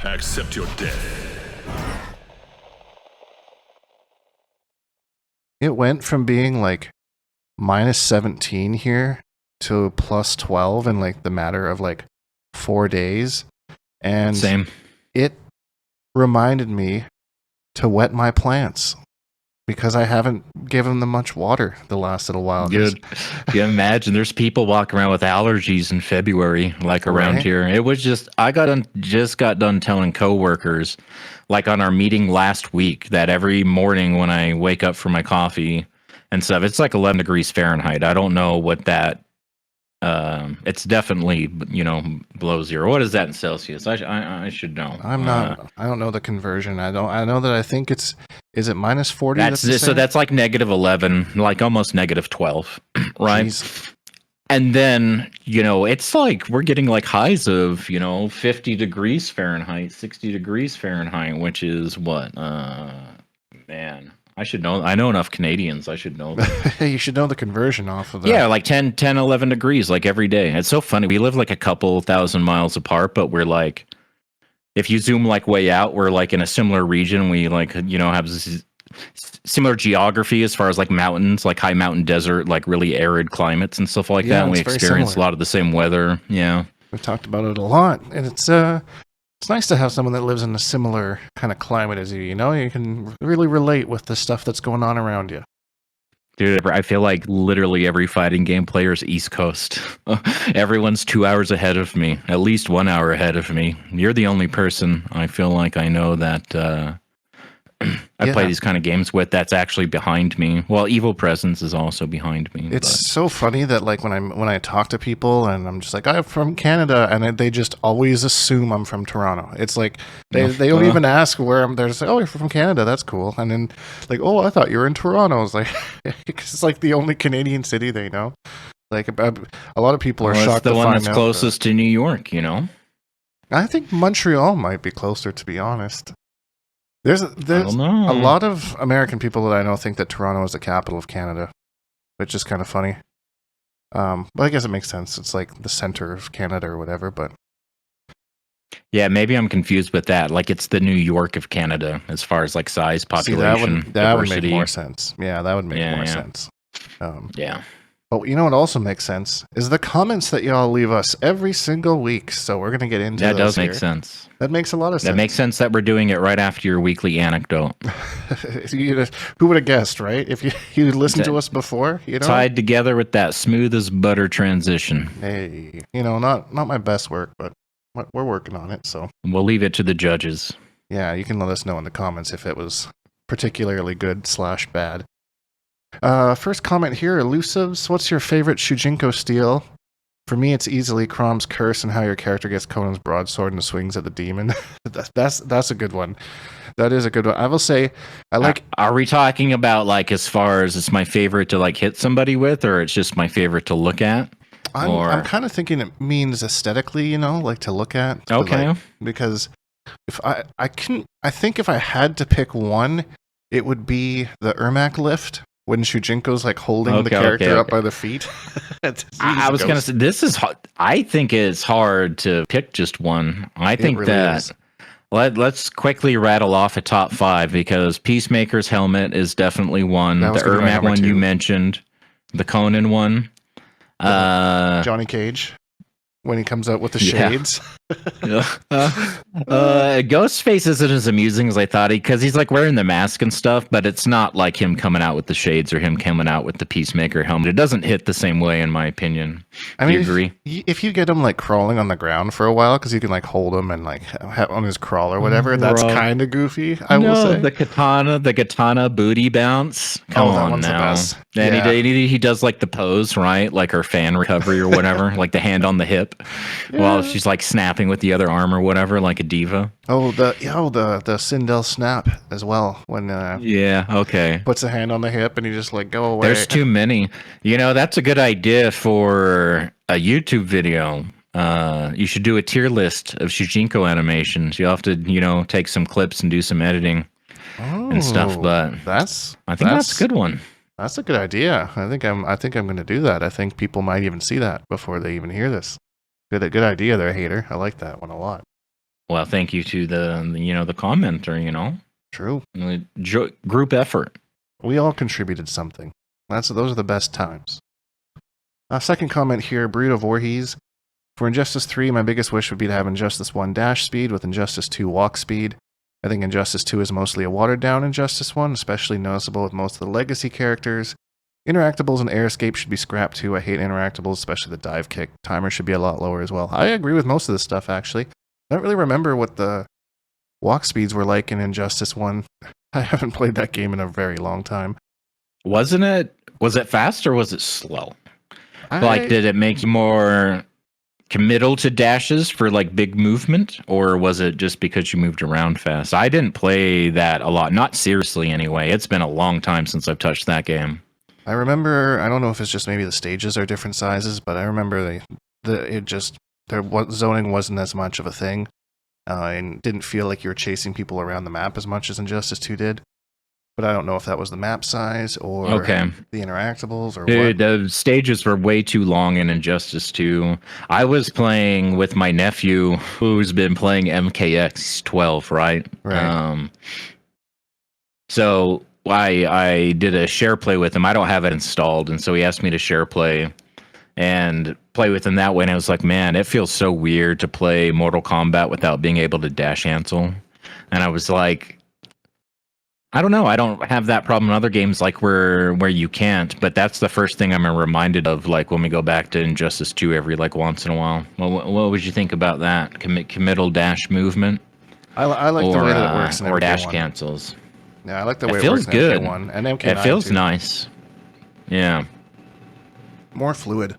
Accept your death. It went from being like minus 17 here to plus 12 in like the matter of like 4 days. And Same. It reminded me to wet my plants because I haven't given them much water the last little while. Good. You imagine there's people walking around with allergies in February, like around here. It was just just got done telling coworkers, like on our meeting last week, that every morning when I wake up for my coffee and stuff, it's like 11 degrees Fahrenheit. I don't know what that. It's definitely below zero. What is that in Celsius? I should know. I don't know the conversion. I know that I think is it minus 40? So that's like negative 11, like almost negative 12, right? Jeez. And then it's like we're getting like highs of 50 degrees Fahrenheit, 60 degrees Fahrenheit, which is what? Man. I should know. I know enough Canadians. I should know that. You should know the conversion off of that. Yeah, like 10, 11 degrees, like every day. It's so funny. We live like a couple thousand miles apart, but we're like, if you zoom like way out, we're like in a similar region. We like, have similar geography as far as like mountains, like high mountain desert, like really arid climates and stuff like that. And we experience a lot of the same weather. Yeah. We've talked about it a lot. And it's nice to have someone that lives in a similar kind of climate as you. You can really relate with the stuff that's going on around you. Dude, I feel like literally every fighting game player is East Coast. Everyone's 2 hours ahead of me, at least 1 hour ahead of me. You're the only person I feel like I know that I play these kind of games with that's actually behind me. Well, Evil Presence is also behind me. It's so funny that like when I talk to people and I'm just like, I'm from Canada, and they just always assume I'm from Toronto. It's like they don't even ask where I'm. They're just like, oh, you're from Canada, that's cool. And then like, oh, I thought you were in Toronto. It's like it's like the only Canadian city they know. Like a lot of people are shocked. It's the one that's closest to New York. I think Montreal might be closer, to be honest. There's a lot of American people that I know think that Toronto is the capital of Canada, which is kind of funny. But I guess it makes sense. It's like the center of Canada or whatever. But yeah, maybe I'm confused with that. Like it's the New York of Canada as far as like size, population, that would make more sense. Yeah, that would make more sense. Yeah. But you know what also makes sense is the comments that y'all leave us every single week. So we're going to get into that. Does make sense. That makes a lot of sense. That makes sense that we're doing it right after your weekly anecdote. Who would have guessed, right? If you listened to us before, tied together with that smooth as butter transition. Hey, not my best work, but we're working on it. So we'll leave it to the judges. Yeah, you can let us know in the comments if it was particularly good / bad. First comment here, Elusives. What's your favorite Shujinko steal? For me, it's easily Crom's curse and how your character gets Conan's broadsword and swings at the demon. That's a good one. That is a good one. I will say, I like. Are we talking about like as far as it's my favorite to like hit somebody with, or it's just my favorite to look at? I'm kind of thinking it means aesthetically, like to look at. Okay. Because if I think if I had to pick one, it would be the Ermac lift. When Shujinko's like holding the character up by the feet. I was going to say, this is hard. I think it's hard to pick just one. I think really that let's quickly rattle off a top 5 because Peacemaker's helmet is definitely one. The Ermac one you mentioned, the Conan one. Johnny Cage. When he comes out with the shades. Ghostface isn't as amusing as I thought because he's like wearing the mask and stuff, but it's not like him coming out with the shades or him coming out with the Peacemaker helmet. It doesn't hit the same way, in my opinion. I mean, you agree? If you get him like crawling on the ground for a while, because you can like hold him and like have on his crawl or whatever, that's kind of goofy. I will say the katana booty bounce. Come on now. The best. And he does like the pose, right? Like her fan recovery or whatever, like the hand on the hip. While she's like snapping with the other arm or whatever, like a diva. Oh, the Sindel snap as well. When puts a hand on the hip and you just like go away. There's too many. That's a good idea for a YouTube video. You should do a tier list of Shujinko animations. You'll have to take some clips and do some editing and stuff. But I think that's a good one. That's a good idea. I think I'm going to do that. I think people might even see that before they even hear this. Good idea there, hater. I like that one a lot. Well, thank you to the commenter. True. Group effort. We all contributed something. Those are the best times. Second comment here, Burrito Voorhees. For Injustice 3, my biggest wish would be to have Injustice 1 dash speed with Injustice 2 walk speed. I think Injustice 2 is mostly a watered-down Injustice 1, especially noticeable with most of the legacy characters. Interactables and air escape should be scrapped too. I hate interactables, especially the dive kick. Timer should be a lot lower as well. I agree with most of this stuff, actually. I don't really remember what the walk speeds were like in Injustice 1. I haven't played that game in a very long time. Was it fast or was it slow? Like, did it make you more committal to dashes for like big movement, or was it just because you moved around fast? I didn't play that a lot, not seriously anyway. It's been a long time since I've touched that game. I remember, I don't know if it's just maybe the stages are different sizes, but I remember zoning wasn't as much of a thing, and didn't feel like you were chasing people around the map as much as Injustice 2 did. But I don't know if that was the map size or the interactables or what. The stages were way too long in Injustice 2. I was playing with my nephew who's been playing MKX 12, right? Right. So I did a share play with him. I don't have it installed, and so he asked me to share play and play with him that way. And I was like, man, it feels so weird to play Mortal Kombat without being able to dash cancel. And I was like, I don't know. I don't have that problem in other games like where you can't, but that's the first thing I'm reminded of, like when we go back to Injustice 2 every like once in a while. Well, what would you think about that? Committal dash movement? I like the way that it works in or MK1. dash cancels. Yeah, I like the way it it feels works in good. MK1 and MK9 It feels too. nice. Yeah. More fluid.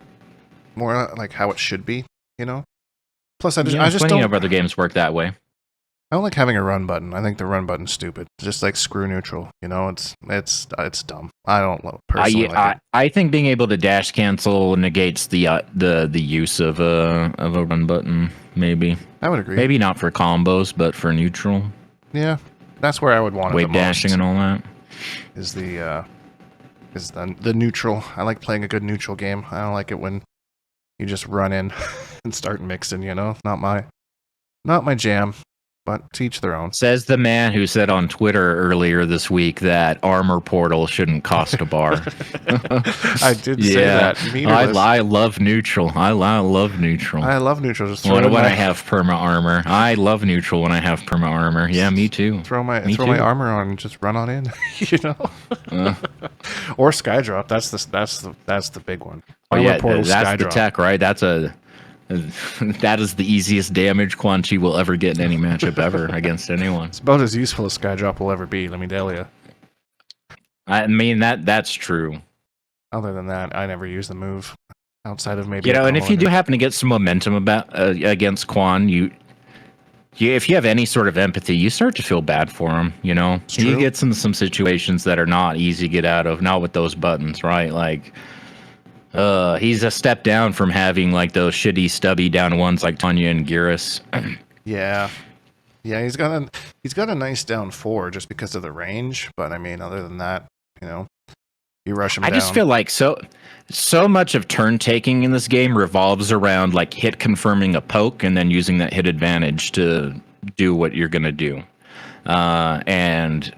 More like how it should be, you know? Plus, I just plenty don't... of other games work that way. I don't like having a run button. I think the run button's stupid. Just like screw neutral, you know? It's dumb. I don't personally like it. I think being able to dash cancel negates the use of a run button. Maybe I would agree. Maybe not for combos, but for neutral. Yeah, that's where I would want it. Wave dashing and all that is the neutral. I like playing a good neutral game. I don't like it when you just run in and start mixing. You know, not my jam. But to each their own. Says the man who said on Twitter earlier this week that armor portal shouldn't cost a bar. I did say that. I love neutral. I love neutral. I love neutral. Just when I have perma armor. I love neutral when I have perma armor. Yeah, me too. Throw my armor on and just run on in. You know. Or Skydrop. That's the big one. Oh armor yeah, portal, that's Skydrop. the tech, right? That is the easiest damage Quan Chi will ever get in any matchup ever against anyone. It's about as useful as Skydrop will ever be, let me tell you. I mean, that's true. Other than that, I never use the move outside of maybe... and if you do happen to get some momentum against Quan, if you have any sort of empathy, you start to feel bad for him, you know? He gets into some situations that are not easy to get out of, not with those buttons, right? Like... he's a step down from having like those shitty stubby down ones like Tanya and Geras. Yeah, he's got a nice down 4 just because of the range. But I mean, other than that, you know, you rush him down. I just feel like so much of turn taking in this game revolves around like hit confirming a poke and then using that hit advantage to do what you're gonna do, and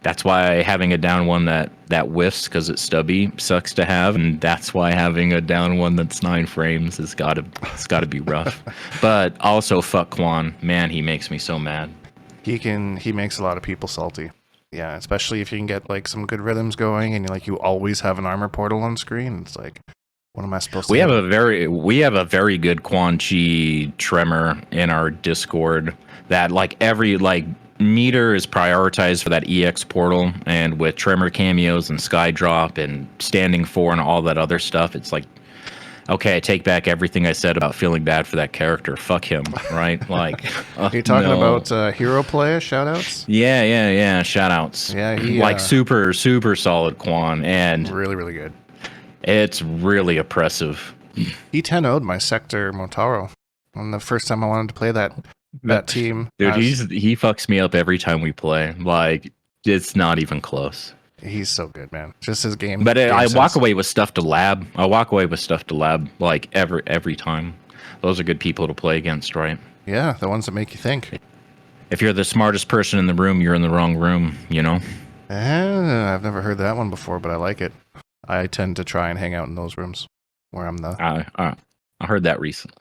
that's why having a down one that whiffs because it's stubby sucks to have, and that's why having a down one that's 9 frames it's gotta be rough. But also fuck Quan, man, he makes me so mad. He makes a lot of people salty. Yeah, especially if you can get like some good rhythms going and you always have an armor portal on screen. It's like, what am I supposed to do? We have a very good Quan Chi tremor in our Discord that like every like meter is prioritized for that EX portal, and with tremor cameos and Skydrop and standing 4 and all that other stuff, it's like, okay, I take back everything I said about feeling bad for that character. Fuck him, right? Like, are you talking about hero play shoutouts? Yeah, shoutouts. Yeah, he like super solid Quan, and really, really good. It's really oppressive. He 10-0'd my Sector Motaro on the first time I wanted to play that team. Dude, he fucks me up every time we play. Like, it's not even close. He's so good, man. Just his game. But I walk away with stuff to lab. Like every time. Those are good people to play against, right? Yeah, the ones that make you think. If you're the smartest person in the room, you're in the wrong room, you know? I've never heard that one before, but I like it. I tend to try and hang out in those rooms where I'm the... I heard that recently.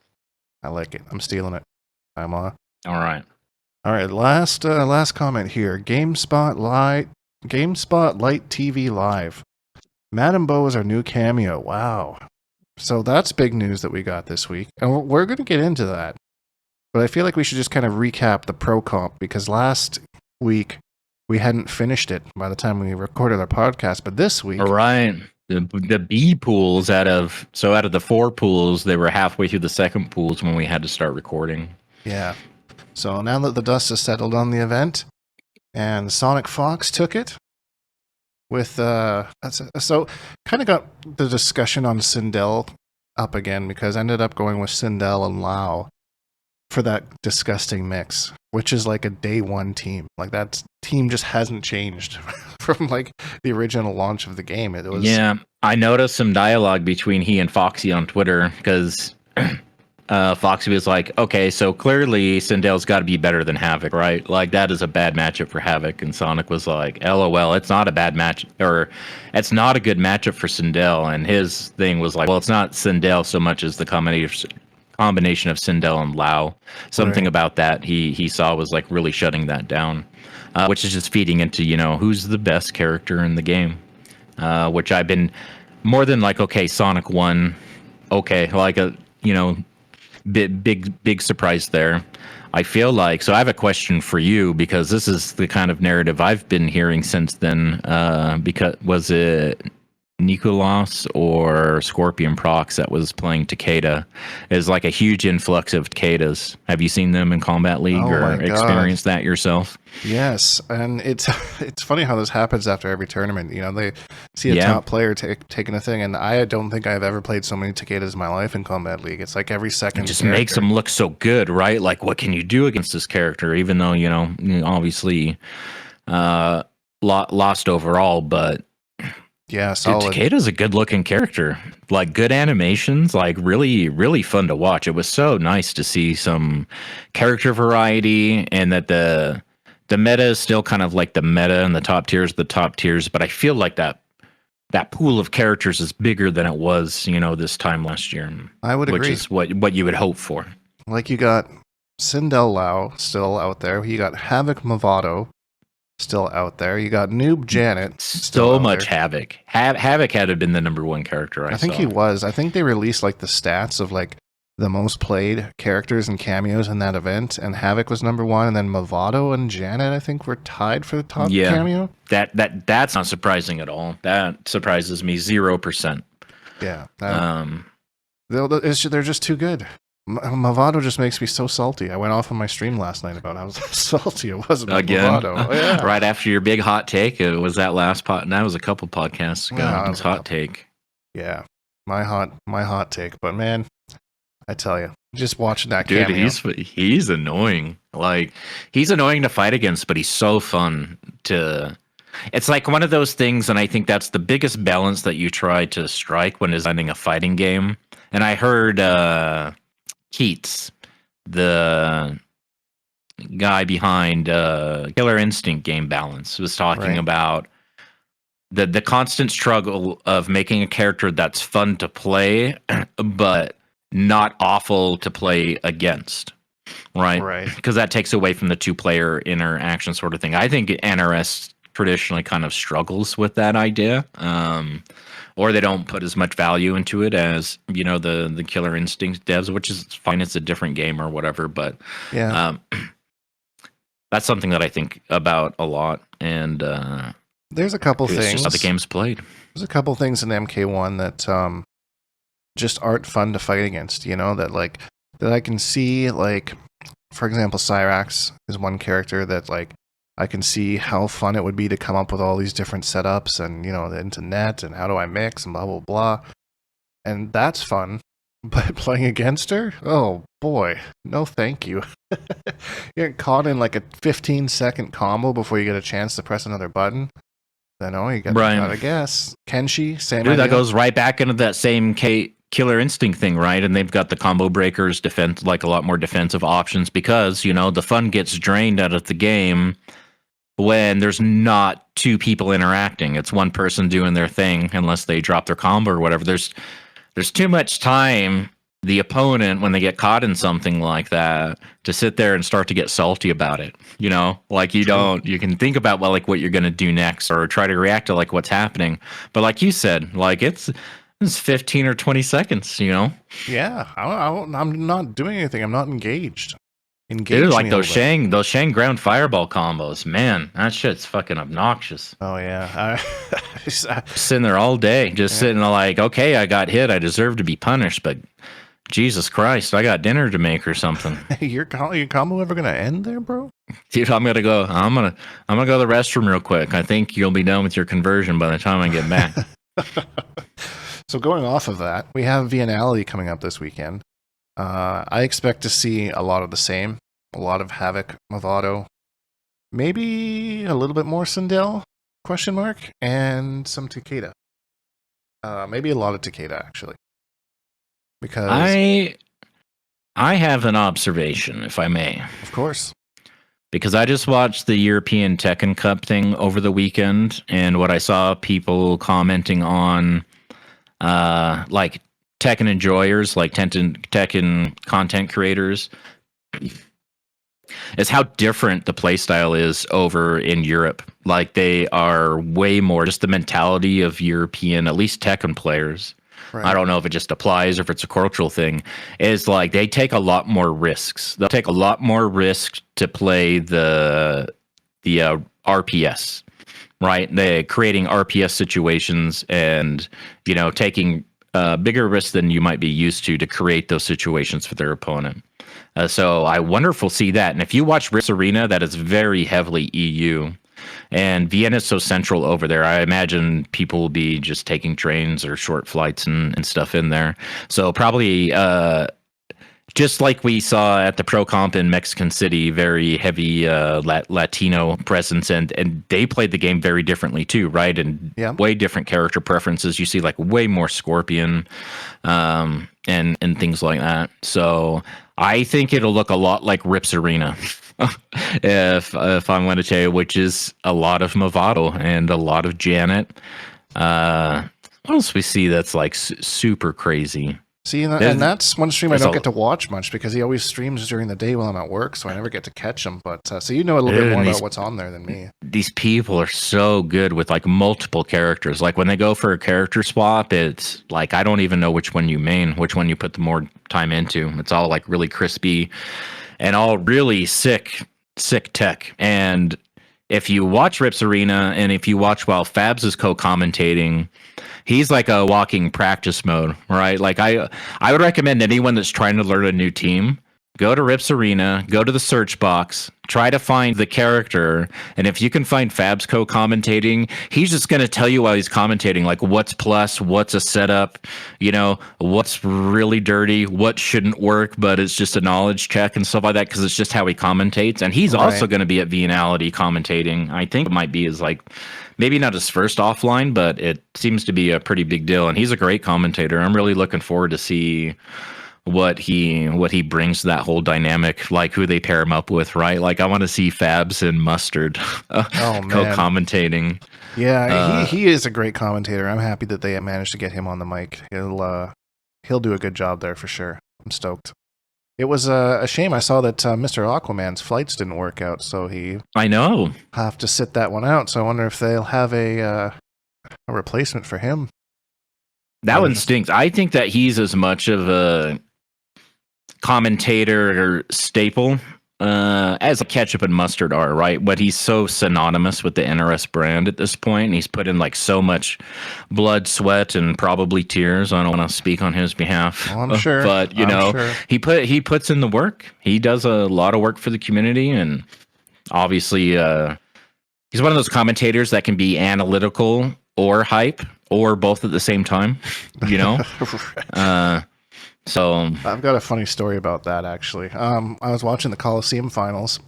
I like it. I'm stealing it. I'm All right. All right, last comment here. GameSpot Light TV Live. Madam Bo is our new cameo. Wow. So that's big news that we got this week. And we're going to get into that. But I feel like we should just kind of recap the Pro Komp, because last week we hadn't finished it by the time we recorded our podcast. But this week... All right. The B pools out of the 4 pools, they were halfway through the second pools when we had to start recording. Yeah. So now that the dust has settled on the event, and Sonic Fox took it with so kind of got the discussion on Sindel up again, because I ended up going with Sindel and Lau for that disgusting mix, which is like a day one team. Like, that team just hasn't changed from like the original launch of the game. It was... Yeah, I noticed some dialogue between he and Foxy on Twitter, because Foxy was like, okay, so clearly Sindel's got to be better than Havoc, right? Like, that is a bad matchup for Havoc. And Sonic was like, LOL, it's not a bad match, or it's not a good matchup for Sindel. And his thing was like, well, it's not Sindel so much as the combination of Sindel and Lau. Something about that he saw was like really shutting that down, which is just feeding into, you know, who's the best character in the game, which I've been more than like, okay, Sonic won, okay, like a, you know, big surprise there. I feel like, so I have a question for you, because this is the kind of narrative I've been hearing since then. Because was it Nicolas or Scorpion Prox that was playing Takeda? Is like a huge influx of Takedas. Have you seen them in Combat League or experienced that yourself? Yes, and it's funny how this happens after every tournament. You know, they see a top player taking a thing, and I don't think I've ever played so many Takedas in my life in Combat League. It's like every second. It just makes them look so good, right? Like, what can you do against this character? Even though, you know, obviously lost overall, but... Yeah, solid. Dude, Takeda's a good-looking character. Like, good animations, like really, really fun to watch. It was so nice to see some character variety, and that the meta is still kind of like the meta, and the top tiers, but I feel like that pool of characters is bigger than it was, you know, this time last year. I would agree. Which is what you would hope for. Like, you got Sindel Lau still out there. You got Havoc Movado still out there. You got Noob Janet. So much Havoc. Havoc had to have been the number 1 character I think saw. he was. I think they released like the stats of like the most played characters and cameos in that event, and Havoc was number 1, and then Movado and Janet, I think, were tied for the top cameo. That's not surprising at all. That surprises me 0%. Yeah. They're just too good. Movado just makes me so salty. I went off on my stream last night about how salty it was about Movado. Oh, yeah. Right after your big hot take, it was that last that was a couple podcasts ago. Yeah, his hot take. Yeah, my hot take. But man, I tell you, just watching that dude, cameo. he's annoying. Like, he's annoying to fight against, but he's so fun to. It's like one of those things, and I think that's the biggest balance that you try to strike when designing a fighting game. And I heard Keats, the guy behind Killer Instinct Game Balance, was talking about the constant struggle of making a character that's fun to play, but not awful to play against. Right. Because that takes away from the 2-player interaction sort of thing. I think NRS traditionally kind of struggles with that idea. Or they don't put as much value into it as, you know, the Killer Instinct devs, which is fine. It's a different game or whatever, but that's something that I think about a lot. And there's a couple things. Just how the game's played. There's a couple things in MK1 that just aren't fun to fight against. You know, that I can see, like, for example, Cyrax is one character that, like, I can see how fun it would be to come up with all these different setups and, you know, the internet and how do I mix and blah, blah, blah. And that's fun. But playing against her? Oh, boy. No, thank you. You get caught in like a 15-second combo before you get a chance to press another button. Then, you gotta guess. Kenshi, same idea. That goes right back into that same Killer Instinct thing, right? And they've got the combo breakers, defense, like a lot more defensive options because, you know, the fun gets drained out of the game when there's not two people interacting. It's one person doing their thing unless they drop their combo or whatever. There's too much time, the opponent, when they get caught in something like that, to sit there and start to get salty about it. You know, like you can think about, well, like what you're going to do next or try to react to like what's happening. But like you said, like it's 15 or 20 seconds, you know? Yeah, I'm not doing anything. I'm not engaged. Dude, like those Shang ground fireball combos. Man, that shit's fucking obnoxious. Oh, yeah. Sitting there all day, just sitting there like, okay, I got hit. I deserve to be punished, but Jesus Christ, I got dinner to make or something. Your combo ever gonna end there, bro? Dude, I'm gonna go to the restroom real quick. I think you'll be done with your conversion by the time I get back. So going off of that, we have Viennality coming up this weekend. I expect to see a lot of the same. A lot of Havoc, Movado, maybe a little bit more Sindel, ? And some Takeda. Maybe a lot of Takeda, actually. Because I have an observation, if I may. Of course. Because I just watched the European Tekken Cup thing over the weekend, and what I saw people commenting on, like Tekken enjoyers, like Tekken content creators, is how different the playstyle is over in Europe. Like they are way more, just the mentality of European, at least Tekken players. Right. I don't know if it just applies or if it's a cultural thing, is like they take a lot more risks. They'll take a lot more risk to play the RPS, right? They're creating RPS situations and, you know, taking bigger risks than you might be used to create those situations for their opponent. So I wonder if we'll see that. And if you watch Rift's Arena, that is very heavily EU. And Vienna is so central over there. I imagine people will be just taking trains or short flights and stuff in there. So probably just like we saw at the Pro Comp in Mexican City, very heavy Latino presence. And they played the game very differently too, right? And way different character preferences. You see like way more Scorpion and things like that. So I think it'll look a lot like Rip's Arena. if I'm going to tell you, which is a lot of Movado and a lot of Janet. What else we see that's like super crazy? See, and that's one stream I don't get to watch much because he always streams during the day while I'm at work, so I never get to catch him. But so you know a little bit more about what's on there than me. These people are so good with like multiple characters. Like when they go for a character swap, it's like I don't even know which one you main, which one you put the more time into. It's all like really crispy and all really sick tech. And if you watch Rip's Arena and if you watch while Fabs is co-commentating, he's like a walking practice mode, right? Like I would recommend anyone that's trying to learn a new team, go to Rip's Arena, go to the search box, try to find the character, and if you can find Fabs co-commentating, he's just going to tell you while he's commentating, like what's plus, what's a setup, you know, what's really dirty, what shouldn't work, but it's just a knowledge check and stuff like that, because it's just how he commentates. And he's also going to be at Viennality commentating. I think it might be his like, maybe not his first offline, but it seems to be a pretty big deal. And he's a great commentator. I'm really looking forward to see what he brings to that whole dynamic, like who they pair him up with, right? Like I want to see Fabs and Mustard co-commentating. Yeah, he is a great commentator. I'm happy that they managed to get him on the mic. He'll do a good job there for sure. I'm stoked. It was a shame. I saw that Mr. Aquaman's flights didn't work out, so I know have to sit that one out. So I wonder if they'll have a replacement for him. That one stinks. I think that he's as much of a commentator or staple as ketchup and mustard are, right? But he's so synonymous with the NRS brand at this point, and he's put in like so much blood, sweat, and probably tears. I don't want to speak on his behalf. Well, I'm sure, but you know, he puts in the work. He does a lot of work for the community, and obviously, he's one of those commentators that can be analytical or hype or both at the same time. You know. So I've got a funny story about that, actually. I was watching the Coliseum finals,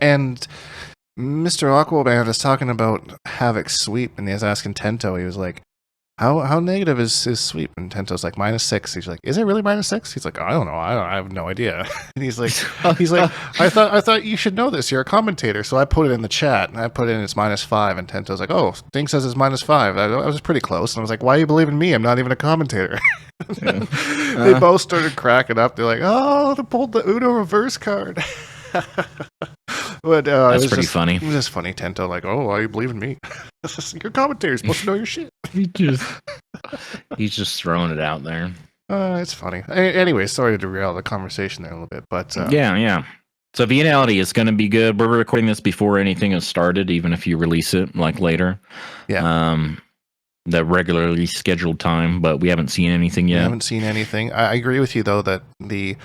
and Mr. Aquaman is talking about Havoc's sweep, and he was asking Tento. He was like, How negative is sweep? And Tento's like -6. He's like, is it really -6? He's like, I don't know. I have no idea. And he's like, I thought you should know this. You're a commentator. So I put it in the chat, and I put in it's -5. And Tento's like, oh, Dink says it's -5. I was pretty close. And I was like, why you believe in me? I'm not even a commentator. They both started cracking up. They're like, oh, they pulled the Uno reverse card. But That's pretty funny. It was just funny, Tento. Like, oh, why you believe in me? Your commentator's supposed to know your shit. He's just throwing it out there. It's funny. Anyway, sorry to derail the conversation there a little bit, but yeah. So Viennality is going to be good. We're recording this before anything has started, even if you release it like later. Yeah. The regularly scheduled time, but we haven't seen anything yet. We haven't seen anything. I agree with you though that the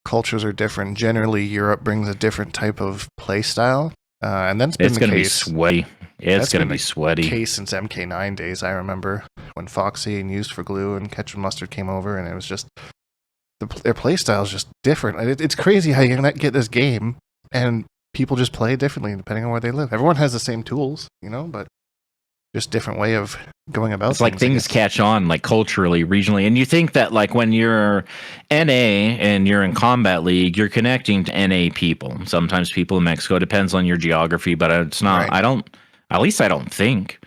cultures are different. Generally, Europe brings a different type of play style, and then it's going to be sweaty. It's going to be sweaty. Case since MK9 days. I remember when Foxy and Used for Glue and Ketchup and Mustard came over, and it was just their play style is just different. It's crazy how you can get this game and people just play differently depending on where they live. Everyone has the same tools, but just different way of going about it's like things catch on like culturally, regionally. And you think that like when you're NA and you're in Combat League, you're connecting to NA people. Sometimes people in Mexico, depends on your geography, but it's not, right. At least I don't think.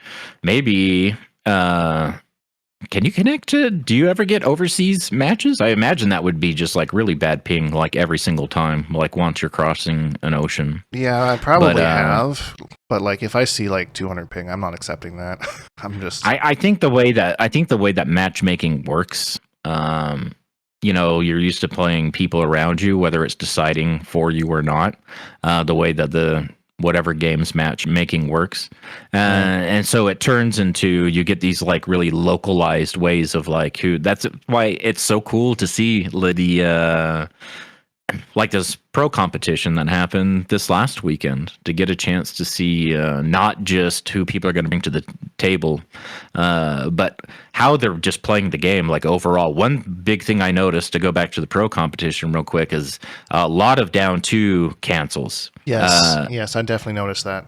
Maybe, can you connect to, do you ever get overseas matches? I imagine that would be just like really bad ping like every single time, like once you're crossing an ocean. Yeah, I probably have. But like if I see like 200 ping, I'm not accepting that. I'm just I think the way that matchmaking works, you're used to playing people around you, whether it's deciding for you or not, the way that the whatever games matchmaking works. And so it turns into, you get these like really localized ways of like that's why it's so cool to see the like this pro competition that happened this last weekend, to get a chance to see not just who people are going to bring to the table, but how they're just playing the game. Like overall, one big thing I noticed, to go back to the pro competition real quick, is a lot of down 2 cancels. Yes, I definitely noticed that.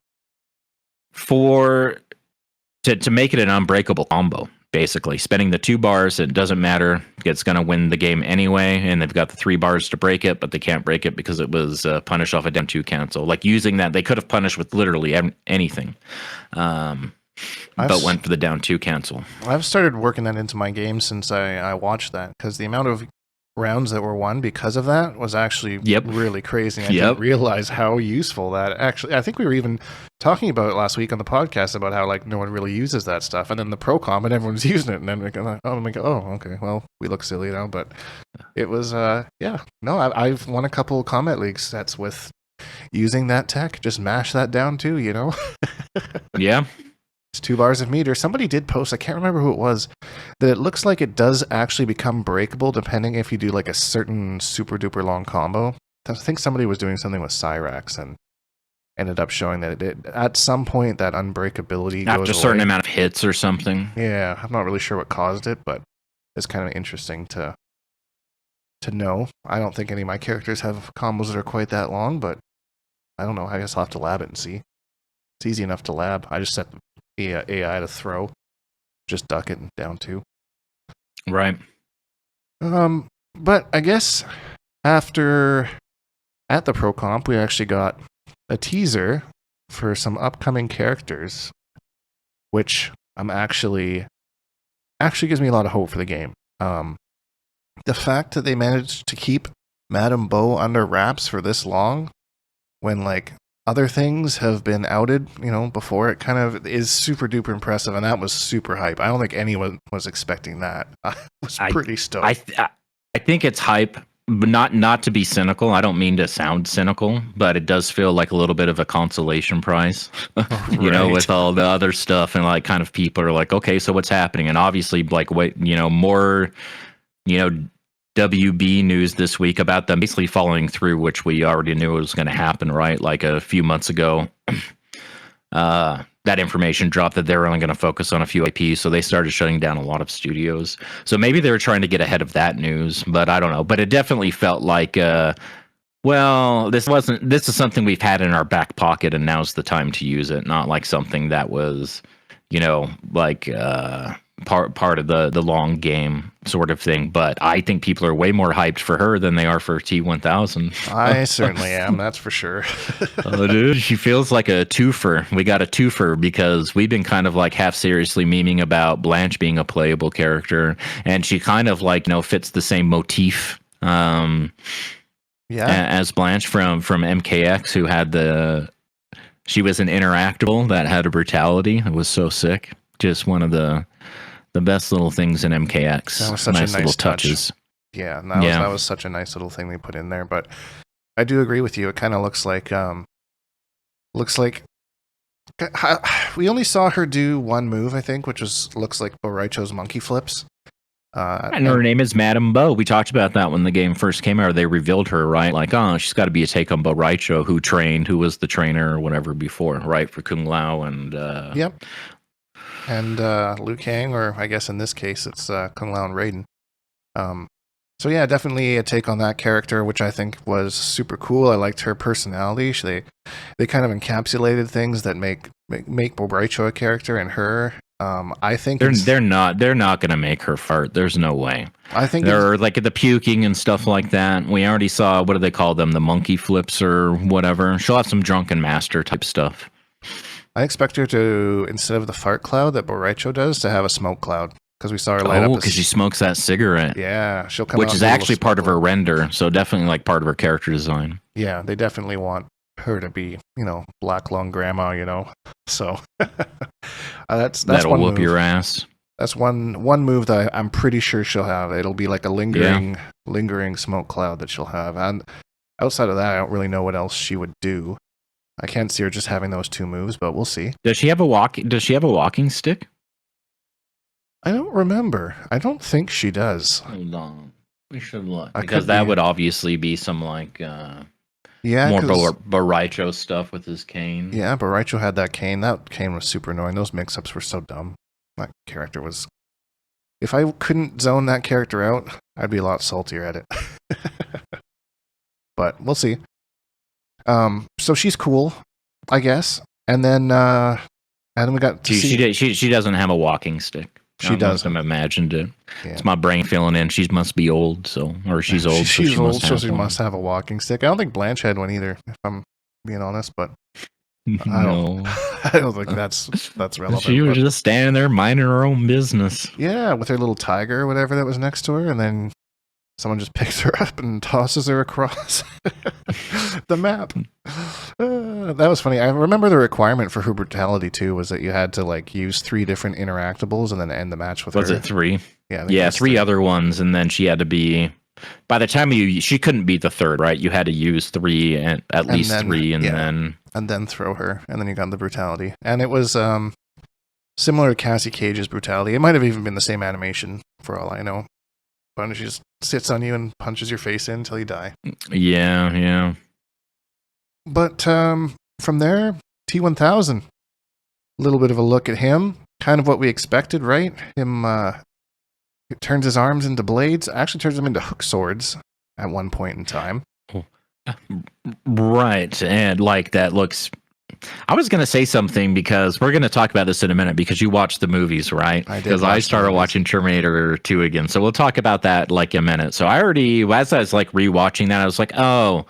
To make it an unbreakable combo. Basically, spending the 2 bars, it doesn't matter. It's going to win the game anyway, and they've got the 3 bars to break it, but they can't break it because it was punished off a down 2 cancel. Like using that, they could have punished with literally anything, but went for the down 2 cancel. I've started working that into my game since I watched that, because the amount of rounds that were won because of that was actually really crazy. I didn't realize how useful that actually. I think we were even talking about it last week on the podcast about how like no one really uses that stuff, and then the pro comp and everyone's using it, and then okay, well, we look silly now, but it was I've won a couple of Combat League sets with using that tech. Just mash that down too, Yeah. It's 2 bars of meter. Somebody did post, I can't remember who it was, that it looks like it does actually become breakable depending if you do like a certain super duper long combo. I think somebody was doing something with Cyrax and ended up showing that it at some point that unbreakability after goes a certain away. amount of hits or something. Yeah, I'm not really sure what caused it, but it's kind of interesting to know. I don't think any of my characters have combos that are quite that long, but I don't know. I guess I'll have to lab it and see. It's easy enough to lab. I just set the AI to throw, just duck it down 2. Right. But I guess at the Pro Comp, we actually got a teaser for some upcoming characters, which I'm actually gives me a lot of hope for the game. The fact that they managed to keep Madame Bo under wraps for this long, when like other things have been outed, before, it kind of is super duper impressive, and that was super hype. I don't think anyone was expecting that. I was pretty stoked. I think it's hype, but not to be cynical. I don't mean to sound cynical, but it does feel like a little bit of a consolation prize, with all the other stuff, and like kind of people are like, okay, so what's happening? And obviously, like more, WB news this week about them basically following through, which we already knew was going to happen, right? Like a few months ago, that information dropped that they were only going to focus on a few IPs, so they started shutting down a lot of studios. So maybe they were trying to get ahead of that news, but I don't know. But it definitely felt like, this is something we've had in our back pocket, and now's the time to use it, not like something that was, part of the long game sort of thing. But I think people are way more hyped for her than they are for T1000. I certainly am, that's for sure. Oh, dude, she feels like a twofer. We got a twofer because we've been kind of like half seriously memeing about Blanche being a playable character, and she kind of like fits the same motif. As Blanche from MKX, who had she was an interactable that had a brutality. It was so sick. Just one of the best little things in MKX. That was such nice a nice little touch. touches. Yeah, that was such a nice little thing they put in there. But I do agree with you. It kind of looks like we only saw her do one move, I think, which looks like Boraicho's monkey flips. And her name is Madame Bo. We talked about that when the game first came out. They revealed her, right? Like, oh, she's got to be a take on Boraicho, who was the trainer or whatever before, right? For Kung Lao and... Yep. And Liu Kang, or I guess in this case, it's Kung Lao and Raiden. So yeah, definitely a take on that character, which I think was super cool. I liked her personality. They kind of encapsulated things that make Boraicho a character, and her... I think they're not going to make her fart. There's no way. I think they're like the puking and stuff like that. We already saw, what do they call them? The monkey flips or whatever. She'll have some drunken master type stuff. I expect her to, instead of the fart cloud that Boraicho does, to have a smoke cloud, because we saw her light up. Oh, because she smokes that cigarette. Yeah, she'll come. Which is actually part of her render, so definitely like part of her character design. Yeah, they definitely want her to be, black lung grandma, So that's that'll one whoop move. your ass. That's one move that I'm pretty sure she'll have. It'll be like a lingering smoke cloud that she'll have. And outside of that, I don't really know what else she would do. I can't see her just having those two moves, but we'll see. Does she have a walking stick? I don't remember. I don't think she does. Hold on. We should look. Because that would obviously be some like more Boraicho stuff with his cane. Yeah, Boraicho had that cane. That cane was super annoying. Those mix-ups were so dumb. That character was... If I couldn't zone that character out, I'd be a lot saltier at it. But we'll see. So she's cool, I guess. And then we got to see... She doesn't have a walking stick. She doesn't. I've imagined it. Yeah. It's my brain filling in. She must be old, she's old. She's so she old, must so she must have a walking stick. I don't think Blanche had one either, if I'm being honest. But no, I don't think that's relevant. She was just standing there minding her own business. Yeah, with her little tiger or whatever that was next to her, and then someone just picks her up and tosses her across the map. That was funny. I remember the requirement for her brutality too was that you had to like use 3 different interactables and then end the match with her. Was it 3? Yeah, 3 other ones, and then she had to be. By the time she couldn't be the 3rd, right? You had to use 3 and at least then, 3, and then throw her, and then you got the brutality, and it was similar to Cassie Cage's brutality. It might have even been the same animation for all I know. But she just sits on you and punches your face in until you die. Yeah. But from there, T1000. A little bit of a look at him. Kind of what we expected, right? Him turns his arms into blades. Actually turns them into hook swords at one point in time. Right. And like that looks... I was going to say something because we're going to talk about this in a minute because you watched the movies, right? I did. Because I started watching Terminator 2 again. So we'll talk about that like a minute. So I already, as I was like rewatching that, I was like, oh...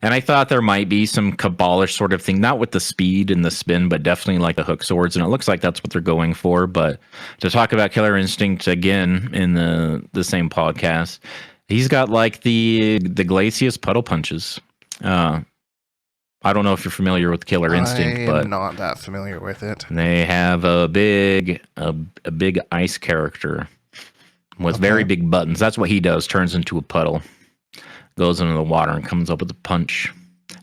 And I thought there might be some Cabalish sort of thing, not with the speed and the spin, but definitely like the hook swords. And it looks like that's what they're going for. But to talk about Killer Instinct again in the same podcast, he's got like the Glacius puddle punches. I don't know if you're familiar with Killer Instinct, but I'm not that familiar with it. They have a big ice character with very big buttons. That's what he does, turns into a puddle. Goes into the water and comes up with a punch.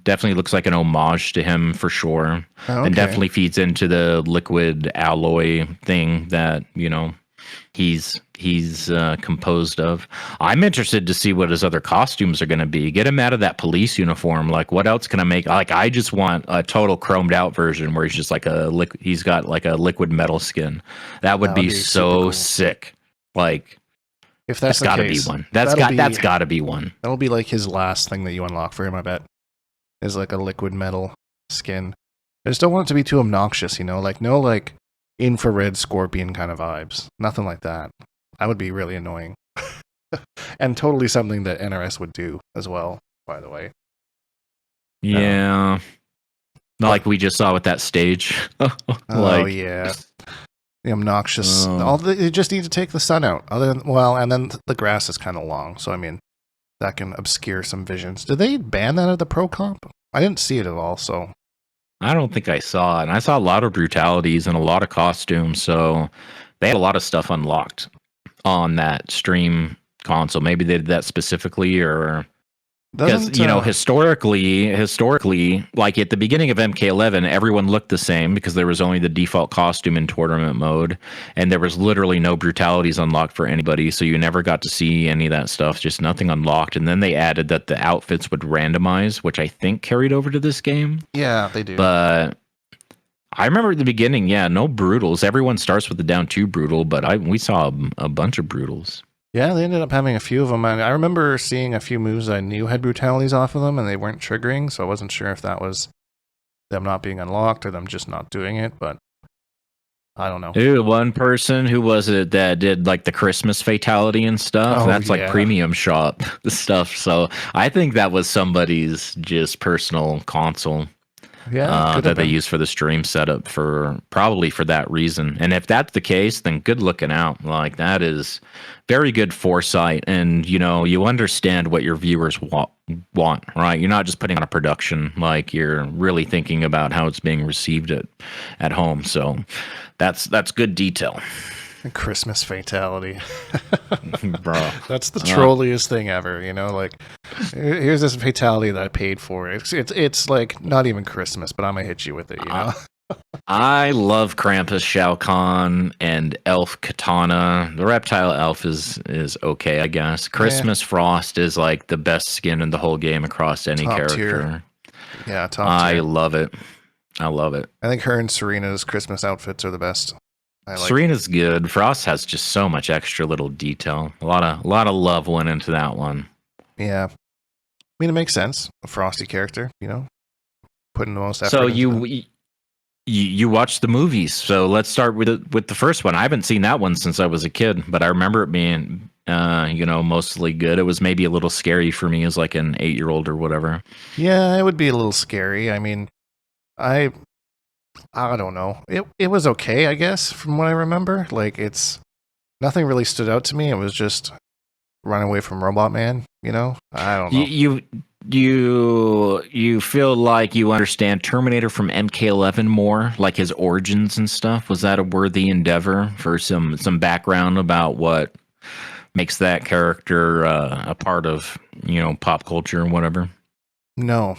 Definitely looks like an homage to him for sure. And definitely feeds into the liquid alloy thing that, he's composed of. I'm interested to see what his other costumes are going to be. Get him out of that police uniform. Like, what else can I make? Like, I just want a total chromed out version where he's just like he's got like a liquid metal skin. That would be so cool. Sick. Like... If that's got to be one. That's got to be one. That'll be like his last thing that you unlock for him, I bet. Is like a liquid metal skin. I just don't want it to be too obnoxious, like no like infrared scorpion kind of vibes. Nothing like that. That would be really annoying. And totally something that NRS would do as well, by the way. Yeah. Not like we just saw with that stage. Oh, yeah. The obnoxious. You just need to take the sun out. And then the grass is kind of long. So, I mean, that can obscure some visions. Did they ban that at the Pro Comp? I didn't see it at all, so. I don't think I saw it. And I saw a lot of brutalities and a lot of costumes. So they had a lot of stuff unlocked on that stream console. Maybe they did that specifically, or because historically, like at the beginning of MK11, everyone looked the same because there was only the default costume in tournament mode, and there was literally no brutalities unlocked for anybody, so you never got to see any of that stuff. Just nothing unlocked. And then they added that the outfits would randomize, which I think carried over to this game. Yeah, they do. But I remember at the beginning, no brutals. Everyone starts with the down 2 brutal, but we saw a bunch of brutals. Yeah, they ended up having a few of them. I remember seeing a few moves I knew had brutalities off of them, and they weren't triggering, so I wasn't sure if that was them not being unlocked or them just not doing it, but I don't know. Dude, one person, who was it that did like the Christmas fatality and stuff? That's like premium shop stuff, so I think that was somebody's just personal console. Yeah, that they use for the stream setup probably for that reason. And if that's the case, then good looking out. Like, that is very good foresight, and you understand what your viewers want, right? You're not just putting on a production, like you're really thinking about how it's being received at home. So that's good detail. Christmas fatality. Bro, that's the trolliest thing ever, like, here's this fatality that I paid for. It's like not even Christmas, but I'm gonna hit you with it, I love Krampus, Shao Kahn, and Elf Katana. The reptile elf is okay, I guess. Christmas Frost is like the best skin in the whole game across any top character. Tier. Yeah, top tier. I love it. I think her and Serena's Christmas outfits are the best. Serena's good. Frost has just so much extra little detail. A lot of love went into that one. Yeah, I mean, it makes sense. A Frosty character, putting the most effort. So you watched the movies. So let's start with the first one. I haven't seen that one since I was a kid, but I remember it being mostly good. It was maybe a little scary for me as like an 8-year-old or whatever. Yeah, it would be a little scary. I mean, I don't know. It was okay, I guess, from what I remember. Like, nothing really stood out to me. It was just run away from Robot Man, I don't know. You feel like you understand Terminator from MK11 more, like his origins and stuff? Was that a worthy endeavor for some background about what makes that character a part of, pop culture and whatever? No,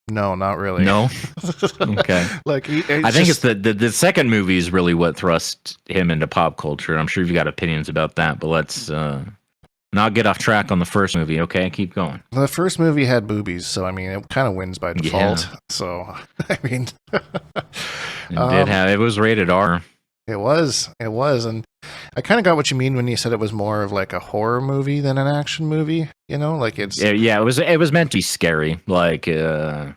not really. No? Okay. Like, I think it's the second movie is really what thrust him into pop culture. I'm sure you've got opinions about that, but let's not get off track on the first movie, okay? Keep going. The first movie had boobies, so I mean, it kind of wins by default. Yeah. So, I mean... it was rated R. It was, and I kind of got what you mean when you said it was more of like a horror movie than an action movie. Like it's it was meant to be scary, like more